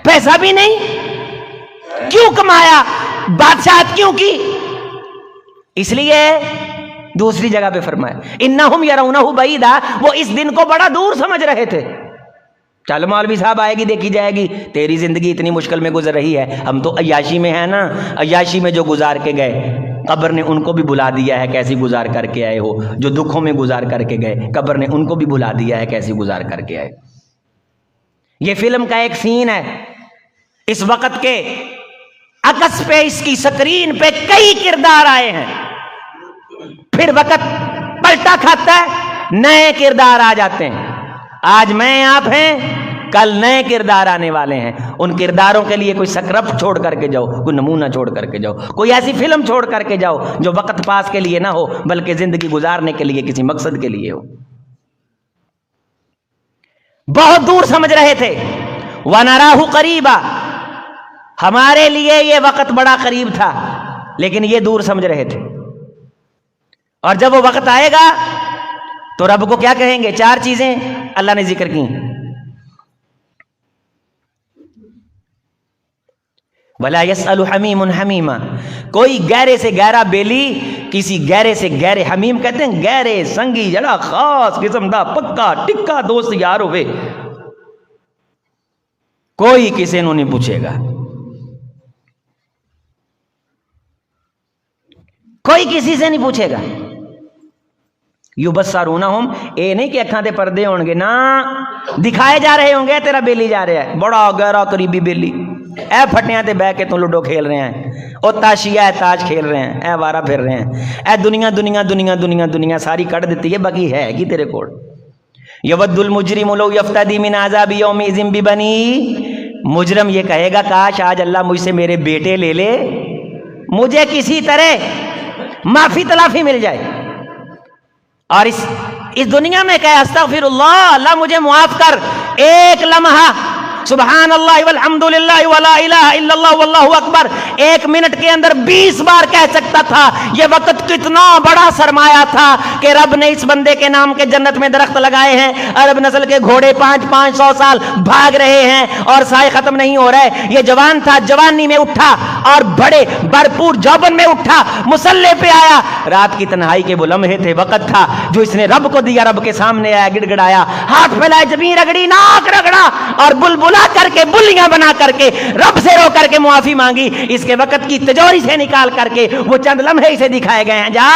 پیسہ بھی نہیں، کیوں کمایا؟ بادشاہت کیوں کی؟ اس لیے دوسری جگہ پہ فرمایا انہم یرونہ بعیدا، وہ اس دن کو بڑا دور سمجھ رہے تھے۔ چل مولوی صاحب آئے گی دیکھی جائے گی، تیری زندگی اتنی مشکل میں گزر رہی ہے، ہم تو عیاشی میں ہیں نا، عیاشی میں جو گزار کے گئے قبر نے ان کو بھی بلا دیا ہے کیسی گزار کر کے آئے ہو، جو دکھوں میں گزار کر کے گئے قبر نے ان کو بھی بلا دیا ہے کیسی گزار کر کے آئے۔ یہ فلم کا ایک سین ہے، اس وقت کے عکس پہ اس کی سکرین پہ کئی کردار آئے ہیں، پھر وقت پلٹا کھاتا ہے، نئے کردار آ جاتے ہیں، آج میں آپ ہیں، کل نئے کردار آنے والے ہیں، ان کرداروں کے لیے کوئی سکرپٹ چھوڑ کر کے جاؤ، کوئی نمونہ چھوڑ کر کے جاؤ، کوئی ایسی فلم چھوڑ کر کے جاؤ جو وقت پاس کے لیے نہ ہو بلکہ زندگی گزارنے کے لیے کسی مقصد کے لیے ہو۔ بہت دور سمجھ رہے تھے، وَنَرَاهُ قَرِيبًا، ہمارے لیے یہ وقت بڑا قریب تھا لیکن یہ دور سمجھ رہے تھے، اور جب وہ وقت آئے گا تو رب کو کیا کہیں گے؟ 4 چیزیں اللہ نے ذکر کی، وَلَا يَسْأَلُ حَمِيمٌ حَمِيمًا، کوئی گہرے سے گہرا بیلی کسی گہرے سے گہرے، حمیم کہتے ہیں گہرے سنگی جڑا خاص قسم دا پکا ٹکا دوست یار ہوئے، کوئی کسی نو نہیں پوچھے گا، کوئی کسی سے نہیں پوچھے گا۔ یبصرونہم، اے نہیں کہ اکھاں تے پردے ہون گے، نا دکھائے جا رہے ہوں گے تیرا بیلی جا رہا ہے بڑا گہرا قریبی بیلی، اے پھٹیاں تے بہ کے تو لوڈو کھیل رہے ہیں، او تاشیہ ہے تاج کھیل رہے ہیں، اے وارا پھر رہے ہیں، اے دنیا دنیا دنیا دنیا دنیا ساری کٹ دیتی ہے، باقی ہے کی تیرے کول۔ یود المجرم لو یفتدی من عذاب یومئذ ببنی، مجرم یہ کہے گا کاش آج اللہ مجھ سے میرے بیٹے لے لے، مجھے کسی طرح معافی تلافی مل جائے، اور اس دنیا میں کہے استغفر اللہ، اللہ مجھے معاف کر، ایک لمحہ سبحان اللہ والحمد للہ ولا الہ الا اللہ واللہ اکبر 1 منٹ کے اندر 20 بار کہہ سکتا تھا۔ یہ وقت کتنا بڑا سرمایہ تھا کہ رب نے اس بندے کے نام کے جنت میں درخت لگائے ہیں، عرب نسل کے گھوڑے 500 سال بھاگ رہے ہیں اور سائے ختم نہیں ہو رہے۔ یہ جوان تھا، جوانی میں اٹھا اور بڑے بھرپور جوبن میں اٹھا، مسلح پہ آیا، رات کی تنہائی کے وہ لمحے تھے، وقت تھا جو اس نے رب کو دیا، رب کے سامنے آیا، گڑ گڑایا، ہاتھ پھیلائے، زمین رگڑی، ناک رگڑا اور بلبلا کر کے، بلیاں بنا کر کے رب سے رو کر کے معافی مانگی، اس کے وقت کی تجوری سے نکال کر کے وہ چند لمحے اسے دکھائے گئے ہیں، جا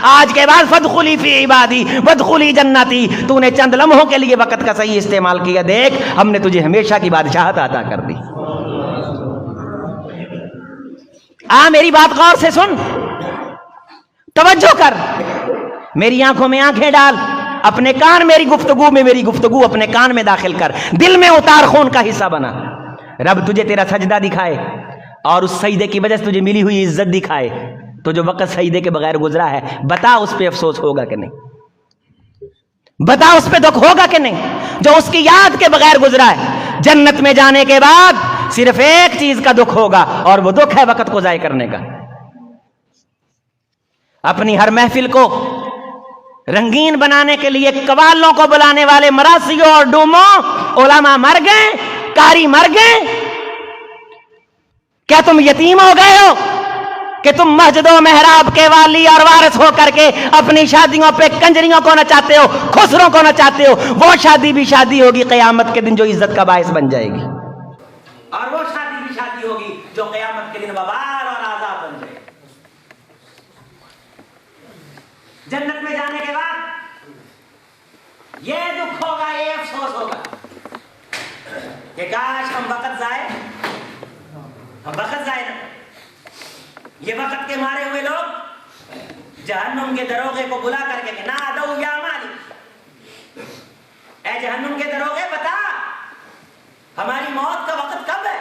آج کے بعد فادخلی فی عبادی وادخلی جنتی، تو نے چند لمحوں کے لیے وقت کا صحیح استعمال کیا، دیکھ ہم نے تجھے ہمیشہ کی بادشاہت عطا کر دی۔ میری بات غور سے سن، توجہ کر، میری آنکھوں میں آنکھیں ڈال، اپنے کان میری گفتگو میں، میری گفتگو اپنے کان میں داخل کر، دل میں اتار، خون کا حصہ بنا۔ رب تجھے تیرا سجدہ دکھائے اور اس سجدے کی وجہ سے تجھے ملی ہوئی عزت دکھائے، تو جو وقت سجدے کے بغیر گزرا ہے بتا اس پہ افسوس ہوگا کہ نہیں؟ بتا اس پہ دکھ ہوگا کہ نہیں جو اس کی یاد کے بغیر گزرا ہے؟ جنت میں جانے کے بعد صرف ایک چیز کا دکھ ہوگا اور وہ دکھ ہے وقت کو ضائع کرنے کا۔ اپنی ہر محفل کو رنگین بنانے کے لیے قوالوں کو بلانے والے مراسیوں اور ڈوموں، علماء مر گئے، قاری مر گئے، کیا تم یتیم ہو گئے ہو کہ تم مسجد و محراب کے والی اور وارث ہو کر کے اپنی شادیوں پہ کنجریوں کو نچاتے ہو، خسروں کو نچاتے ہو؟ وہ شادی بھی شادی ہوگی قیامت کے دن جو عزت کا باعث بن جائے گی، اور وہ شادی بھی شادی ہوگی جو جنت میں جانے کے بعد یہ دکھ ہوگا، یہ افسوس ہوگا کہ کاش ہم وقت ضائع نا، یہ وقت کے مارے ہوئے لوگ جہنم کے دروغے کو بلا کر کے نادوا یا مالک، اے جہنم کے دروغے بتا ہماری موت کا وقت کب ہے؟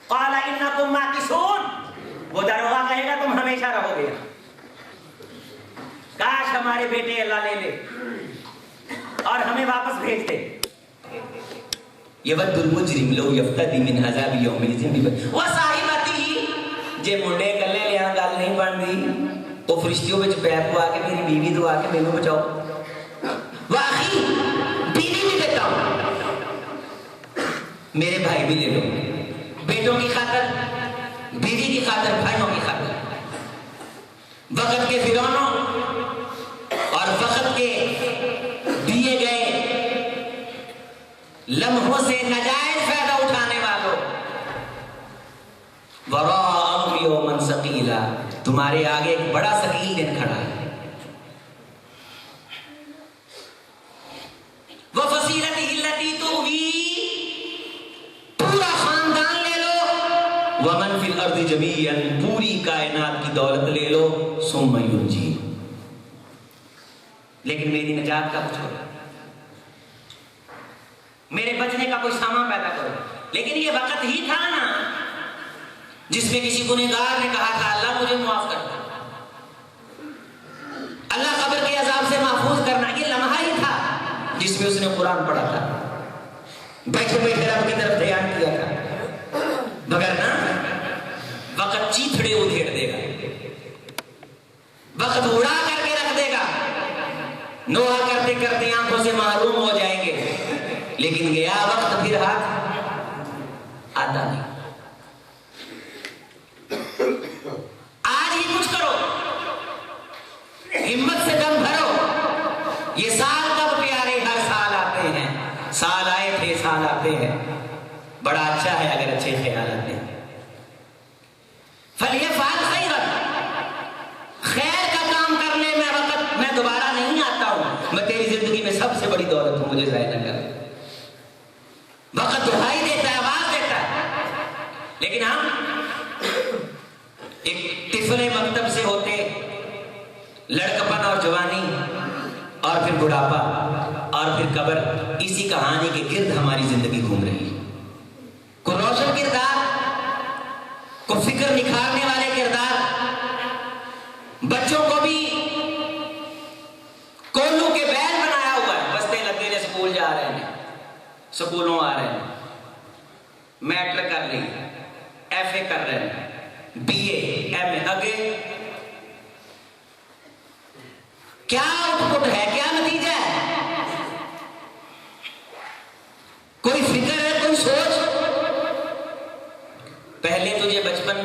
قال انکم ماکثون، وہ دروغہ کہے گا تم ہمیشہ رہو گے، کاش ہمارے بیٹے اللہ لے لے اور ہمیں واپس بھیج دے۔ یود المجرم لو یفتدی من عذاب یومئذ وصاحبتہ، جے منڈے کلے لیا گل نہیں بنتی وہ فرشتیوں وچ پیر پوا کے میری بیوی دعا کے مینوں بچاؤ، واخی بیوی بھی دیتا ہوں، میرے بھائی بھی لے لو، بیٹوں کی خاطر، بیوی کی خاطر، بھائیوں کی خاطر، وقت کے فرعونوں اور وقت کے دیے گئے لمحوں سے ناجائز فائدہ اٹھانے والوں، وراءہم یوما ثقیلا، تمہارے آگے ایک بڑا ثقیل دن کھڑا ہے، وفصیلتہ التی تؤوی، پورا خاندان لے لو، ومن فی الارض جمیعا، پوری کائنات کی دولت لے لو، ثم ینجی، لیکن میری نجات کا کچھ ہوگا، میرے بچنے کا کوئی سامان پیدا کرو۔ لیکن یہ وقت ہی تھا نا جس میں کسی گنہگار نے کہا تھا اللہ مجھے معاف کرنا، اللہ قبر کے عذاب سے محفوظ کرنا، یہ لمحہ ہی تھا جس میں اس نے قرآن پڑھا تھا، بیٹھے بیٹھے رب کی طرف دھیان کیا تھا، مگر نا وقت چیتھڑے ادھیڑ دے گا، وقت اڑا کر کے رکھ دے گا، نوحہ کرتے کرتے آنکھوں سے محروم ہو جائیں گے، لیکن گیا وقت پھر ہاتھ آتا نہیں۔ آج ہی کچھ کرو، ہمت سے دم بھرو، یہ سال کب پیارے، ہر سال آتے ہیں، سال آئے تھے سال آتے ہیں، بڑا اچھا ہے اگر اچھے خیال آتے ہیں۔ فَلْيَفْعَلْ خَيْرًا، خیر کا کام کرنے میں وقت میں دوبارہ نہیں آتا ہوں، میں تیری زندگی میں سب سے بڑی دولت ہوں، مجھے ضائع نہ کر۔ وقت دہائی دیتا ہے، آواز دیتا ہے، لیکن ہم ایک طفل مکتب سے ہوتے لڑکپن اور جوانی اور پھر بڑھاپا اور پھر قبر، اسی کہانی کے گرد ہماری زندگی گھوم رہی ہے۔ کوئی روشن کردار، کوئی فکر نکھارنے والے کردار، بچوں کو بھی کولو کے بیل بنایا ہوا ہے، بستے لگے لے سکول جا رہے ہیں، سکولوں آ رہے ہیں، میٹرک کر لی، ایف اے کر رہے ہیں، بی اے، ایم اے، آگے کیا آؤٹ پٹ ہے، کیا نتیجہ ہے؟ کوئی فکر ہے، کوئی سوچ؟ پہلے تجھے بچپن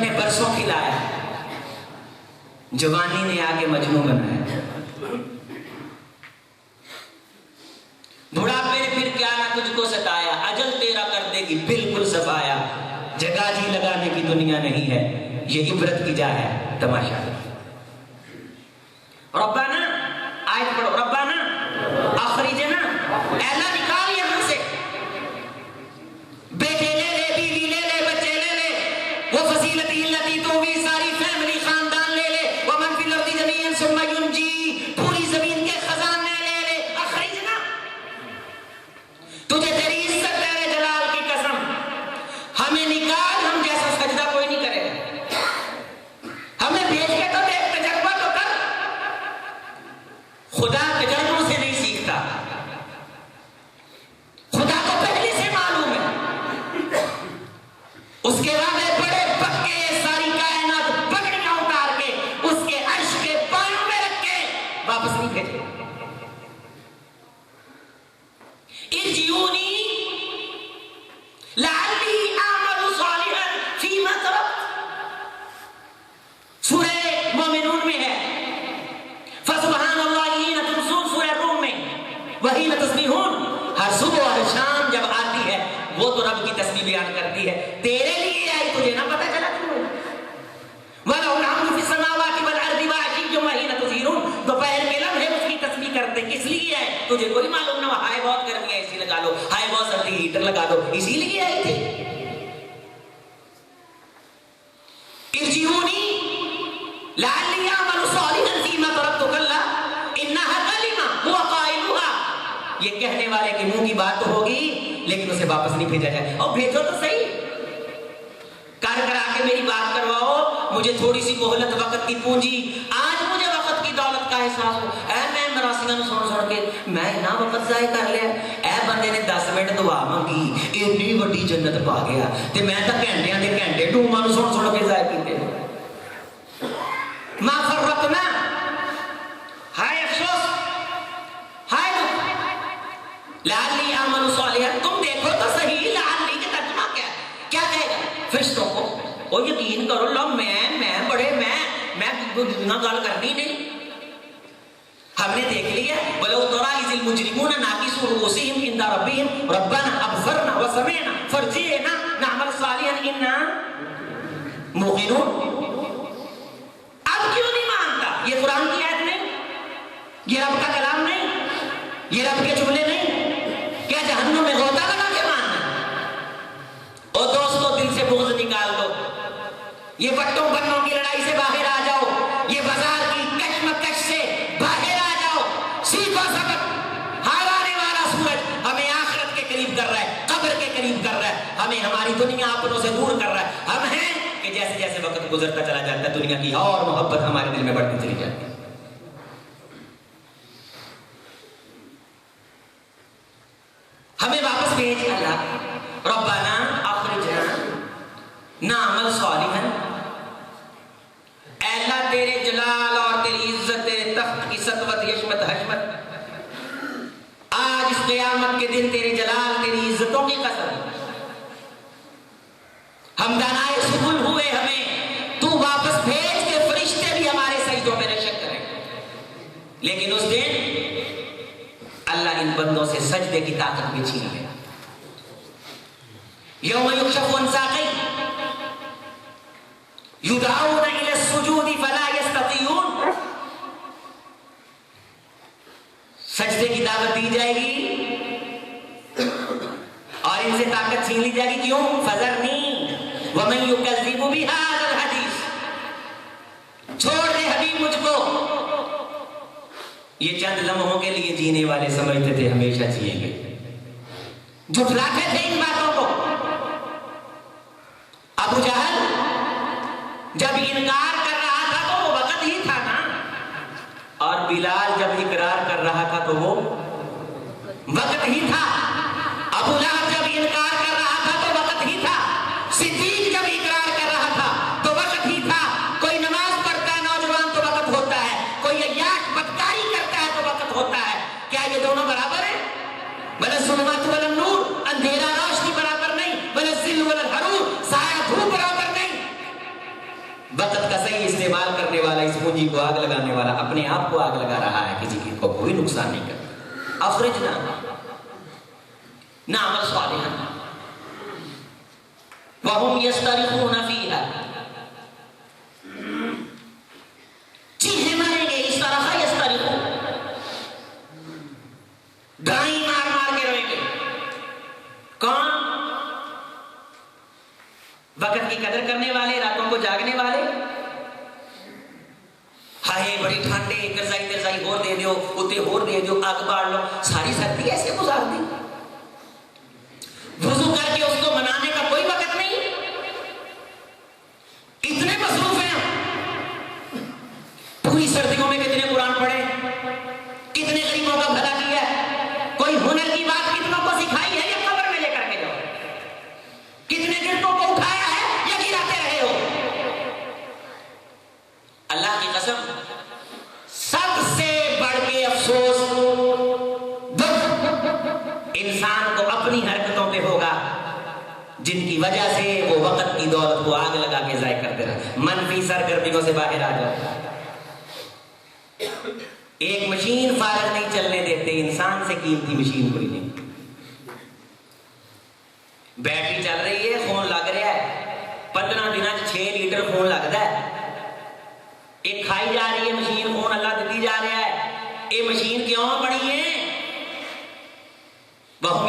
نے برسوں کھلایا، جوانی نے آگے مجنوں بنایا، بڑھاپے نے پھر کیا نہ تجھ کو ستایا، اجل تیرا کر دے گی بالکل صفایا، جگہ جی لگانے کی دنیا نہیں ہے، یہ عبرت کی جا ہے تماشا۔ ربنا، آیت پڑھو، ربنا اخرجنا، اے اللہ نکال یہاں سے، بیٹے لے لے، بیوی لے لے، بچے لے لے، وہ فصیلتی التی تؤوی، ساری فیملی خاندان لے لے، ومن فی الارض جمیعا ثم ینجی، پوری زمین کے خزانے لے لے، اخرجنا، تجھے تیری عزت تیرے جلال کی قسم ہمیں نکال، ہم جیسا سجدہ کوئی نہیں کرے، ہمیں بھیج کے تو دیکھ، تجربہ تو کر، خدا تجربوں سے نہیں سیکھتا، خدا کو پہلے سے معلوم ہے، اس کے وعدے بڑے پکے، ساری کائنات پگڑیاں اتار کے اس کے عرش کے پاؤں میں رکھ کے واپس نہیں بھیجے۔ ارجعونی لعلی اعمل صالحا فیما ترکت، سورہ مومنون میں ہے، فسبحان اللہ حین تمسون، سورہ روم میں وحین تسبیحون، ہر صبح اور شام جب آتی ہے وہ تو رب کی تسبیح بیان کرتی ہے، تیرے لیے آئی، تجھے نہ پتہ چلا کیوں؟ وَلَهُ الْحَمْدُ فِي السَّمَاوَاتِ وَالْأَرْضِ وَعَشِيًّا تجھے کوئی معلوم نہ ہوا، ہائے بہت گرمی ہے اے سی لگا لو، ہائے بہت سردی ہیٹر لگا دو، اسی لیے آئی تھی. ارجعونی لعلی اعمل صالحا فیما ترکت کلا انہا کلمہ هو قائلها. یہ کہنے والے کے منہ کی بات تو ہوگی لیکن اسے واپس نہیں بھیجا جائے. اور بھیجو تو صحیح، کر کرا کے میری بات کرواؤ، مجھے تھوڑی سی مہلت، وقت کی پونجی. آج مجھے وقت کی دولت کا احساس ہو. اے میں مراسیاں نو سن کے میں نہ وقت ضائع کر لیا. اے بندے نے 10 منٹ دعا مانگی، اتنی وڈی جنت پا گیا، تے میں تو گھنٹیاں دے گھنٹے ڈوماں نو سن کے ضائع کیتے. ما فرقنا، ہائے افسوس، ہائے دکھ. لعلی اعمل صالحا، تم دیکھو تو صحیح لعلی کا ترجمہ کیا کہے گا فرشتوں کو. وہ یقین کرو لو میں بڑے میں گل کرنی نہیں. ہم نے دیکھ لیا ولو تری اذ المجرمون ناکسوا رؤوسهم عند ربهم ربنا ابصرنا وسمعنا فارجعنا نعمل صالحا انا موقنون. اب کیوں نہیں مانتا؟ یہ قرآن کی آیت نہیں، یہ رب کا کلام نہیں، یہ رب کے جملے نہیں، کیا جہنم میں غوطہ لگا کے ماننا؟ اور دوستو دل سے بغض نکال دو، یہ بٹوں بنوں کی لڑائی سے باہر آ جاؤ، یہ بازار کی کشمکش سے باہر آ جاؤ. سیکھو سبق. ہار آنے والا سورج ہمیں آخرت کے قریب کر رہا ہے، قبر کے قریب کر رہا ہے، ہمیں ہماری دنیا اپنوں سے دور کر رہا ہے. ہم ہیں کہ جیسے جیسے وقت گزرتا چلا جاتا ہے دنیا کی اور محبت ہمارے دل میں بڑھتی چلی جاتی ہے. ہمیں واپس بھیج اللہ. ربنا اخرجنا نعمل صالحا. اے اللہ تیرے جلال اور تیری عزت، تیرے تخت کی سطوت، یشمت، حشمت، آج اس قیامت کے دن تیرے جلال تیری عزتوں کی قسم ہم دانائے سبل ہوئے، ہمیں تو واپس بھیج کے فرشتے بھی ہمارے سجدوں میں نشک کریں. لیکن اس دن اللہ ان بندوں سے سجدے کی طاقت بھی چھین لے. یوم یکشف عن ساقین یدعون الی السجود فلا یستطیعون. سجدے کی دعوت دی جائے گی اور ان سے طاقت چھین لی جائے گی. کیوں؟ فذرنی ومن یکذب بہذا الحدیث. چھوڑ دے حبیب مجھ کو. یہ چند لمحوں کے لیے جینے والے سمجھتے تھے ہمیشہ جیئیں گے، جھٹلاتے تھے ان باتوں کو. ابو جہل جب انکار کر رہا تھا تو وہ وقت ہی تھا نا، اور بلال جب اقرار کر رہا تھا تو وہ وقت ہی تھا. ابو لہب جب انکار کر رہا تھا تو وقت ہی تھا. صدیق جب اقرار کر رہا تھا تو وقت ہی تھا. کوئی نماز پڑھتا ہے نوجوان تو وقت ہوتا ہے، کوئی عیاش بدکاری کرتا ہے تو وقت ہوتا ہے. کیا یہ دونوں برابر ہیں؟ بل الظلمات والنور، اندھیرا روشنی برابر نہیں. بل الظل والحرور، سایہ دھوپ برابر نہیں. وقت کا صحیح استعمال کرنے والا اس پونجی کو آگ لگانے والا اپنے آپ کو آگ لگا رہا ہے، کسی کو کوئی نقصان نہیں کرتا. اخرجنا نعمل صالحا وهم یسترخون فیہا. چیخیں ماریں گے، استرخا یسترخون، گائیں مار مار کے روئیں گے. کون؟ وقت کی قدر کرنے والے، راتوں کو جاگنے والے. ہائے بڑی ٹھنڈے، کرزائی ترزائی ہور دے دیو، اتے ہور دے دیو، آگ باڑ لو. ساری سردی ایسے گزار دی. وضو کر کے اس کو منانے کا کوئی وقت نہیں. اتنے مصروف ہیں. پوری سردیوں میں کتنے قرآن پڑھے، کتنے غریبوں کا بھلا کیا. کوئی ہنر کی بات کتنوں کو سکھائی ہے یا قبر میں لے کر کے جاؤ. کتنے گردوں کو اٹھایا ہے یا گراتے رہے ہو. اللہ کی قسم سب سے بڑھ کے افسوس دکھ انسان کو اپنی حرکتوں پہ ہوگا جن کی وجہ سے وہ وقت کی دولت کو آگ لگا کے ضائع کرتے رہے. منفی سرگرمیوں سے باہر آ جاؤ. ایک مشین فارغ نہیں چلنے دیتے، انسان سے قیمتی مشین کوئی نہیں. بیٹری چل رہی ہے، خون لگ رہا ہے، 15 دنوں 6 لیٹر خون لگتا ہے. ایک کھائی جا رہی ہے مشین، خون اللہ دیتی جا رہا ہے. یہ مشین کیوں بڑی ہے؟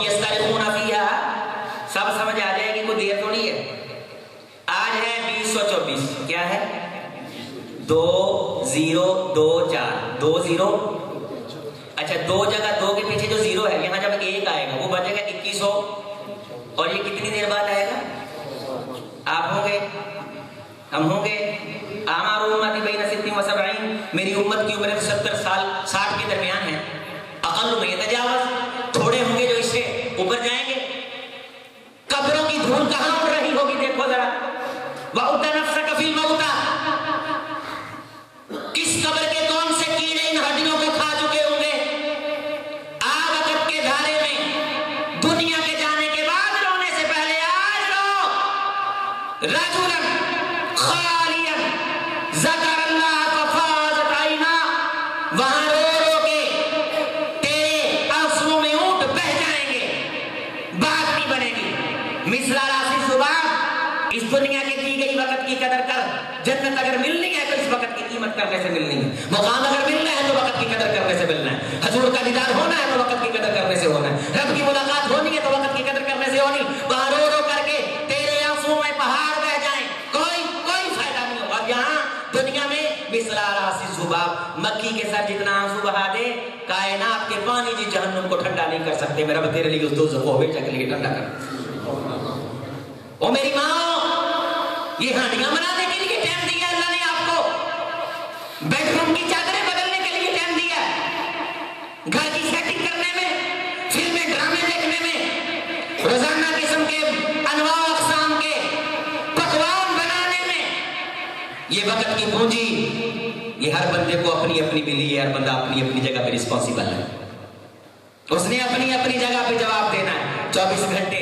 یسترخون فیہا، سب سمجھ آ جائے گی، کوئی دیر تو نہیں ہے۔ آج ہے 2024، کیا ہے 2024، 20، اچھا 2 جگہ 2 کے پیچھے جو 0 ہے، یہاں جب 1 آئے گا وہ بچے گا 2100، اور یہ کتنی دیر بعد آئے گا؟ آپ ہوں گے، ہم ہوں گے، اعمار امتی بین 60 و 70، میری امت کی عمر 70 سال 60 کے درمیان ہے، اقل میں یتجاوز، تھوڑے ہوں گے جو اس سے اوپر جائیں گے۔ قبروں کی دھول کہاں اڑ رہی ہوگی دیکھو ذرا، وَأُتَ نَفْسَكَ فِي الْمَوْتَى، کس قبر کے کون سے کیڑے ان ہڈیوں کو کھا چکے ہوں گے؟ آگ کے دھارے میں دنیا کے جانے کے بعد رونے سے پہلے آج لو رجلا خالیا ذکر اللہ ففاضت عینا، وہاں رو رو کے تیرے آنسوؤں میں اونٹ بہہ جائیں گے، بات نہیں بنے گی۔ مثل راسی صبح، اس دنیا کے دی گئی وقت کی قدر کر، جنت اگر ملنی ہے تو اس وقت کی قیمت کرنے سے ملنی ہے، مقام اگر ملنا ہے تو وقت کی قدر کرنے سے ملنا ہے، حضور کا دیدار ہونا ہے تو وقت کی قدر کرنے سے ہونا ہے، رب کی ملاقات ہونی ہے تو وقت کی قدر کرنے سے ہونی۔ وہاں رو رو کر کے تیرے آنسوؤں میں پہاڑ بہ جائیں، کوئی فائدہ نہیں ہوگا۔ یہاں دنیا میں مثل راسی صبح، مکھی کے سر جتنا آنسو بہا دے، کائنات کے پانی جی جہنم کو ٹھنڈا نہیں کر سکتے۔ میرا تیرے لیے اس دوزخ کو ہمیشہ کے لیے ٹھنڈا کر۔ او میری ماں، یہ ہانڈیاں بنانے کے لیے ٹائم دیا اللہ نے آپ کو، بیڈ روم کی چادریں بدلنے کے لیے ٹائم دیا، گھر کی سیٹنگ کرنے میں، فلمیں ڈرامے دیکھنے میں، روزانہ قسم کے انواع و اقسام کے پکوان بنانے میں، یہ وقت کی پونجی، یہ ہر بندے کو اپنی اپنی ملی ہے، ہر بندہ اپنی اپنی جگہ پہ رسپانسیبل ہے، اس نے اپنی اپنی جگہ پہ جواب دینا ہے۔ 24 گھنٹے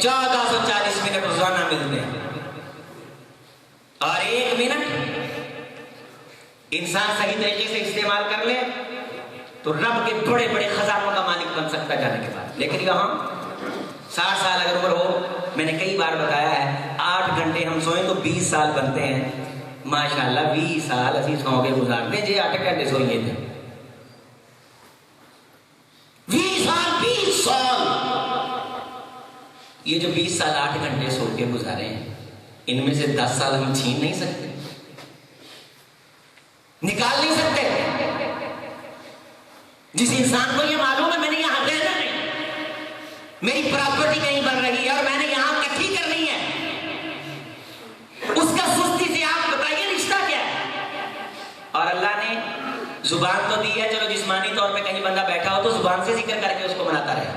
1440 منٹ روزانہ ملتے ہیں، اور 1 منٹ انسان صحیح طریقے سے استعمال کر لے تو رب کے بڑے بڑے خزانوں کا مالک بن سکتا ہے جانے کے بعد۔ لیکن یہاں 60 سال اگر عمر ہو، میں نے کئی بار بتایا ہے، 8 گھنٹے ہم سوئیں تو 20 سال بنتے ہیں، ماشاءاللہ 20 سال اسی سو کے گزارتے ہیں جی 8 گھنٹے سوئیے تھے، 20 سال، یہ جو 20 سال 8 گھنٹے سو کے گزارے ہیں، ان میں سے 10 سال ہم چھین نہیں سکتے، نکال نہیں سکتے۔ جس انسان کو یہ معلوم ہے میں نے یہاں رہنا نہیں، میری پراپرٹی کہیں بن رہی ہے اور میں نے یہاں اکٹھی کرنی ہے، اس کا سستی سے آپ بتائیے رشتہ کیا ہے؟ اور اللہ نے زبان تو دی ہے، چلو جسمانی طور پہ کہیں بندہ بیٹھا ہو تو زبان سے ذکر کر کے اس کو مناتا رہے۔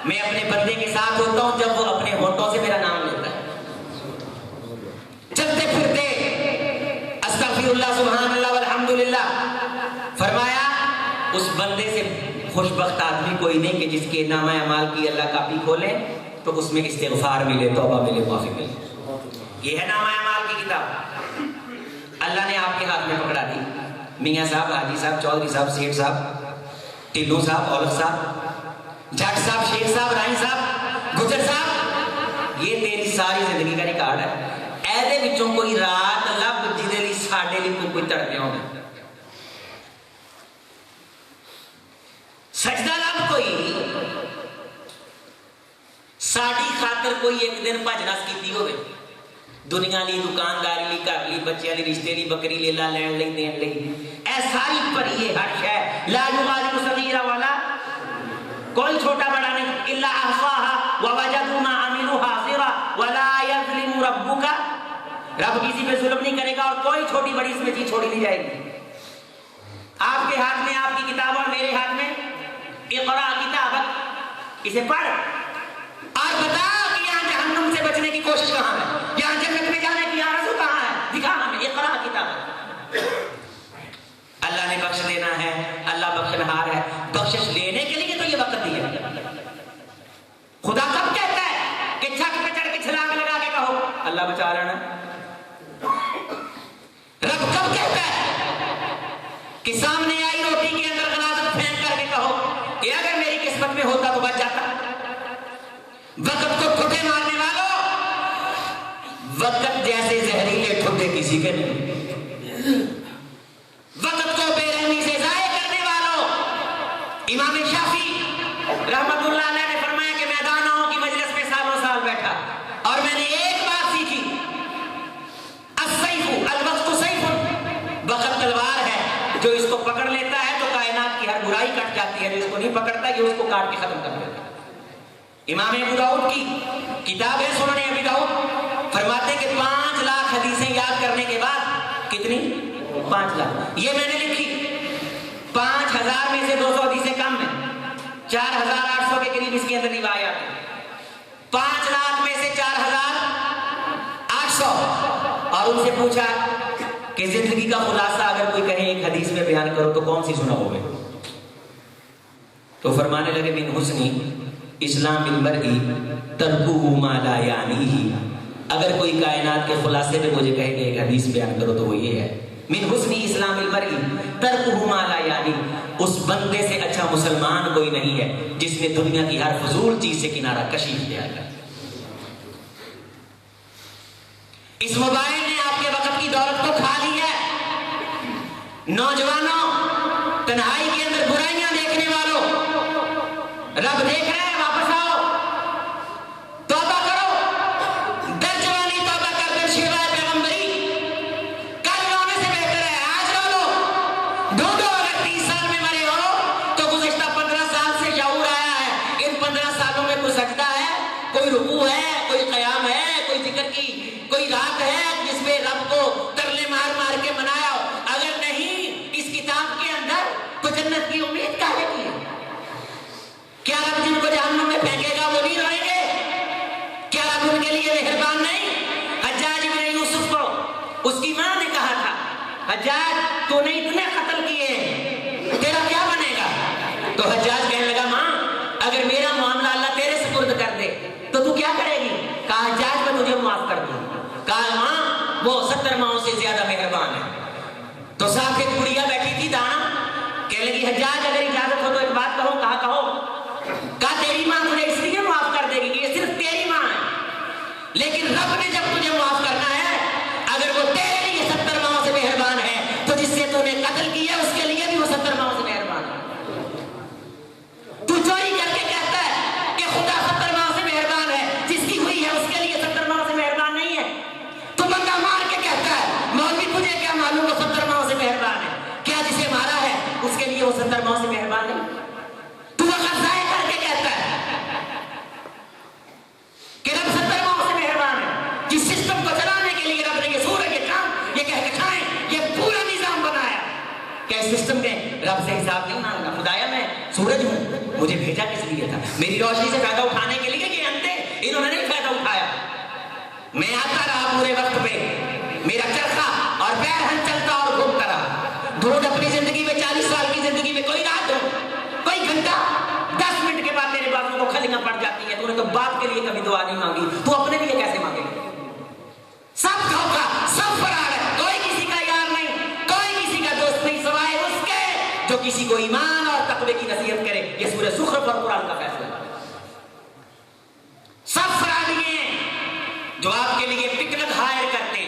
میں اپنے بندے کے ساتھ ہوتا ہوں جب وہ اپنے ہونٹوں سے میرا نام لیتا ہے، چلتے پھرتے استغفر اللہ سبحان اللہ والحمدللہ۔ فرمایا اس بندے سے خوش بخت آدمی کوئی نہیں کہ جس کے نامہ اعمال کی اللہ کاپی کھولے تو اس میں استغفار ملے، توبہ ملے، معافی ملے۔ یہ ہے نامہ اعمال کی کتاب، اللہ نے آپ کے ہاتھ میں پکڑا دی۔ میاں صاحب، حاجی صاحب، چودھری صاحب، سیٹھ صاحب، ٹلو صاحب، اولد صاحب، جٹ صاحب، شیخ صاحب، رائن صاحب، گجر صاحب، یہ تیری ساری زندگی کا ریکارڈ ہے۔ ایدے بچوں کوئی رات لب جدے لی ساڑھے لی کوئی تڑپے ہوں گے، سجدہ لب کوئی ساڑھی خاطر کوئی ایک دن بھجنس کیتی ہوئے، دنیا لی، دکانداری لی، گھر لی، بچیاں لی، رشتے لی، بکری لے لا، لین لی، دین لی، اے ساری پری ہے ہر شے، لا یغادر صغیرہ والا، کوئی چھوٹا بڑا نہیں، الا احصاها ووجدوا ما عملوا حاضرا ولا یظلم ربک، رب کسی پہ ظلم نہیں کرے گا اور کوئی چھوٹی بڑی اس میں چیز چھوڑی نہیں جائے گی۔ آپ کے ہاتھ میں آپ کی کتاب اور میرے ہاتھ میں، اقرا کتابک، اسے پڑھ اور بتا کہ یہاں جہنم سے بچنے کی کوشش کہاں ہے، یہاں جنت میں جانے کی آرزو کہاں ہے، دکھا ہمیں، اقرا کتابک۔ اللہ نے بخش دینا ہے، اللہ بخشنہار ہے، بخشش لینے کے لیے تو یہ وقت دیا۔ خدا کب کہتا ہے کہ چھت پہ چڑھ کے چھلانگ لگا کے کہو اللہ بچا لینا؟ رب کب کہتا ہے کہ سامنے آئی روٹی کے اندر غلاظت پھینک کر کے کہو کہ اگر میری قسمت میں ہوتا تو بچ جاتا؟ وقت کو ٹھوٹے مارنے والوں، وقت جیسے زہریلے ٹھوٹے کسی کے نہیں۔ نہیں پکڑتا، یہ اس کو کاٹ کے ختم کر دیتا۔ امام ابو داؤد کی کتاب ہے سنن ابی داؤد، فرماتے ہیں کہ 5 لاکھ حدیثیں یاد کرنے کے بعد کتنی 5 لاکھ یہ میں نے لکھی، 5000 میں سے 200 حدیثیں کم ہیں، 4800 کے قریب اس کے اندر روایات ہیں، 5 لاکھ میں سے 4800۔ اور ان سے پوچھا کہ زندگی کا خلاصہ اگر کوئی کہے ایک حدیث میں بیان کرو تو کون سی سناؤ گے؟ تو فرمانے لگے من حسنی اسلام المرء ترکہ ما لا یعنیہ، اگر کوئی کائنات کے خلاصے میں مجھے کہے کہ ایک حدیث بیان کرو تو وہ یہ ہے، من حسن اسلام المرء ترکہ ما لا یعنی، اس بندے سے اچھا مسلمان کوئی نہیں ہے جس نے دنیا کی ہر فضول چیز سے کنارہ کشی کیا ہے۔ اس موبائل نے آپ کے وقت کی دولت کو کھا لی ہے۔ نوجوانوں، تنہائی کے اندر برائیاں دیکھنے والوں، رب دیکھ رہے ہیں، واپس آؤ، توبہ کرو، در جوانی توبہ کر کر شیوائے پیغمبری، کل رونے سے بہتر ہے آج رو لو۔ ڈھونڈو، اگر 30 سال میں مرے ہو تو گزشتہ 15 سال سے شعور آیا ہے، ان 15 سالوں میں کوئی سجدہ ہے، کوئی رکوع ہے، کوئی قیام ہے، کوئی ذکر کی کوئی رات ہے جس میں رب کو ترلے مار مار کے منایا ہو؟ اگر نہیں اس کتاب کے اندر تو جنت کی امید کاہے کی ہے؟ کیا رب جن کو جہنم میں پھینکے گا وہ نہیں روئیں گے؟ کیا رب ان کے لیے مہربان نہیں؟ حجاج ابن یوسف کو اس کی ماں نے کہا تھا، حجاج تو نے اتنے قتل کیے تیرا کیا بنے گا؟ تو حجاج کہنے لگا ماں اگر میرا معاملہ اللہ تیرے سپرد کر دے تو تو کیا کرے گی؟ کہا حجاج میں تجھے معاف کر دوں۔ کہا ماں وہ 70 ماؤں سے زیادہ مہربان ہے۔ تو صاحب ایک بڑھیا بیٹھی تھی دانا، کہنے لگی حجاج اگر اجازت ہو تو ایک بات کہو۔ کہا کہو۔ کہا تیری ماں تجھے اس لیے معاف کر دے گی کہ یہ صرف تیری ماں ہے، لیکن رب نے جب تجھے معاف کرنا ہے اگر وہ تیرے لیے 70 ماؤں سے مہربان ہے تو جس سے تو نے قتل کیا اس کے لیے بھی وہ 70 ماؤں سے مہربان ہے۔ تو چوری کر کے کہتا ہے کہ خدا 70 ماؤں سے مہربان ہے، جس کی ہوئی ہے اس کے لیے 70 ماؤں سے مہربان نہیں ہے۔ تو بندہ مار کے کہتا ہے مولوی تجھے کیا معلوم وہ 70 ماؤں سے مہربان ہے؟ کیا جسے مارا ہے اس کے لیے وہ 70 ماؤں سے مہربان نہیں؟ تو وہ غزائے کر کے کہتا ہے کہ رب 70 ماؤں سے مہربان ہے، جس سسٹم کو چلانے کے لیے رب نے یہ سورج یہ چاند یہ کہکشائیں یہ پورا نظام بنایا کہ اس سسٹم نے رب سے حساب نہیں مانگا۔ خدایا میں سورج ہوں، مجھے بھیجا کس لیے تھا؟ میری روشنی سے فائدہ اٹھانے کے لیے؟ یہ اندھے انہوں نے نہیں فائدہ اٹھایا۔ میں آتا رہا پورے وقت پہ، میرا چرخا اور پیر ہن چلتا اور گھومتا رہا۔ دھوند اپنی زندگی میں 40 سال کی زندگی میں کوئی رات ہو کوئی گھنٹہ 10 منٹ کے بعد تیرے بازو کو کھلیاں پڑ جاتی ہیں، تو نے تو باپ کے لیے کبھی دعا نہیں مانگی، تو اپنے لیے کیسے مانگے گا؟ سب دھوکا، سب فرار ہے، کوئی کسی کا یار نہیں، کوئی کسی کا دوست نہیں سوائے اس کے جو کسی کو ایمان اور تقوی کی نصیحت کرے۔ یہ سورہ زخرف اور قرآن کا فیصلہ ہے۔ سب فرار ہیں جو آپ کے لیے پکنک ہائر کرتے،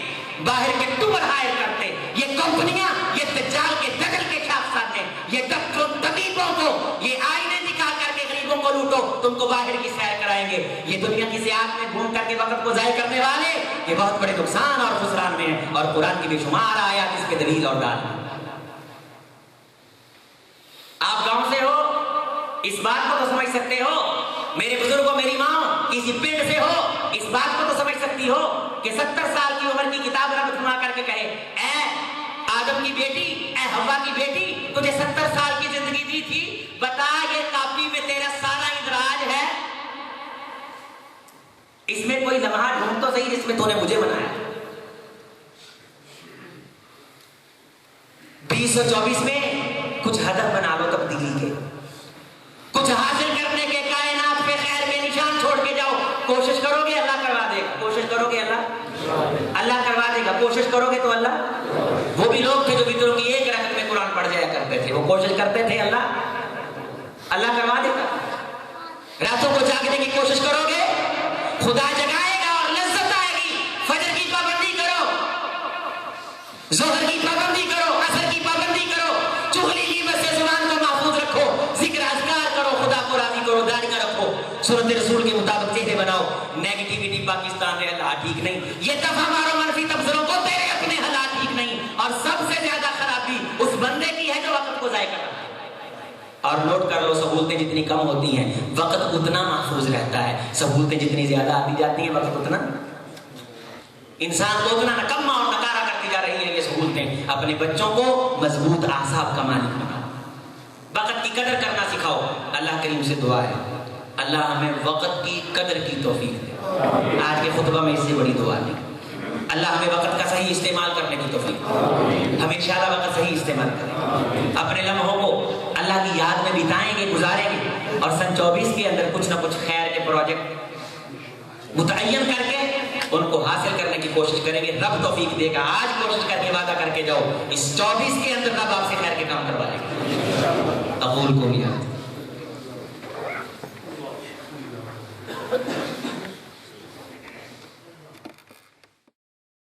باہر کے ٹور ہائر کرتے، یہ کمپنیاں یہ دجال کے دجل کے شاخسان ہیں، یہ ڈاکٹروں طبیبوں کو یہ آئینے دکھا کر کے غریبوں کو لوٹو، تم کو باہر کی سیر کرائیں گے۔ یہ دنیا کی سیاحت میں گھوم کر کے وقت کو ضائع کرنے والے یہ بہت بڑے نقصان اور خسران میں ہیں، اور قرآن کی بے شمار آیات اس کے دلیل اور ڈال ہیں۔ آپ گاؤں سے ہو اس بات کو تو سمجھ سکتے ہو، میرے بزرگوں میری ماں کسی پنڈ سے ہو اس بات کو تو سمجھ سکتی ہو کہ 70 سال کی عمر کی کتاب رب تھما کر کے کہے اے آدم کی بیٹی، اے حوا کی بیٹی، تجھے 70 سال کی زندگی دی تھی، بتا یہ کاپی میں تیرا سارا ادراج ہے، اس میں کوئی لمحہ ڈھونڈ تو صحیح جس میں تو نے مجھے بنایا۔ 2024 میں کچھ ہدف بنا لو تبدیلی کے، کچھ حاصل کرنے کے، کائنات پہ خیر کے نشان چھوڑ کے جاؤ۔ کوشش کرو گے اللہ کروا دے گا، کوشش کرو گے اللہ کروا دے گا، کوشش کرو گے تو اللہ۔ وہ بھی لوگ تھے جو وطروں کی ایک رکعت میں قرآن پڑھ جایا کرتے تھے، وہ کوشش کرتے تھے، اللہ کروا دے گا۔ راتوں کو جاگنے کی کوشش کرو گے خدا جگائے گا اور لذت آئے گی۔ فجر کی پابندی کرو، ظہر کی پابندی کرو، عصر کی پابندی کرو، چغلی غیبت سے زبان کو محفوظ رکھو، ذکر اذکار کرو، خدا کو راضی کرو، داڑیاں رکھو، سنت رسول کے مطابق چہرے بناؤ۔ نیگیٹیوٹی پاکستان میں اللہ ٹھیک نہیں، یہ دفعہ مارو منفی تبصروں کو، تیرے اپنے حالات ٹھیک نہیں، اور سب سے زیادہ خرابی اس بندے کی ہے جو وقت کو ضائع کر رہا ہے۔ اور نوٹ کر لو سہولتیں جتنی کم ہوتی ہیں وقت اتنا محفوظ رہتا ہے، سہولتیں جتنی زیادہ آتی جاتی ہیں وقت اتنا، انسان کو اتنا نکما اور نکارا کرتی جا رہی ہیں یہ سہولتیں۔ اپنے بچوں کو مضبوط اعصاب کا مالک بناؤ، وقت کی قدر کرنا سکھاؤ۔ اللہ کریم سے دعا ہے اللہ ہمیں وقت کی قدر کی توفیق دے، آج کے خطبہ میں اس سے بڑی دعا نہیں، اللہ ہمیں وقت کا صحیح استعمال کرنے کی توفیق دے، ہم انشاءاللہ وقت صحیح استعمال کریں، اپنے لمحوں کو اللہ کی یاد میں بتائیں گے، گزاریں گے، اور سن 24 کے اندر کچھ نہ کچھ خیر کے پروجیکٹ متعین کر کے ان کو حاصل کرنے کی کوشش کریں گے۔ رب توفیق دے گا، آج کوشش کر کے وعدہ کر کے جاؤ اس 24 کے اندر رب آپ سے خیر کے کام کروا لے گا۔ اقول کو بھی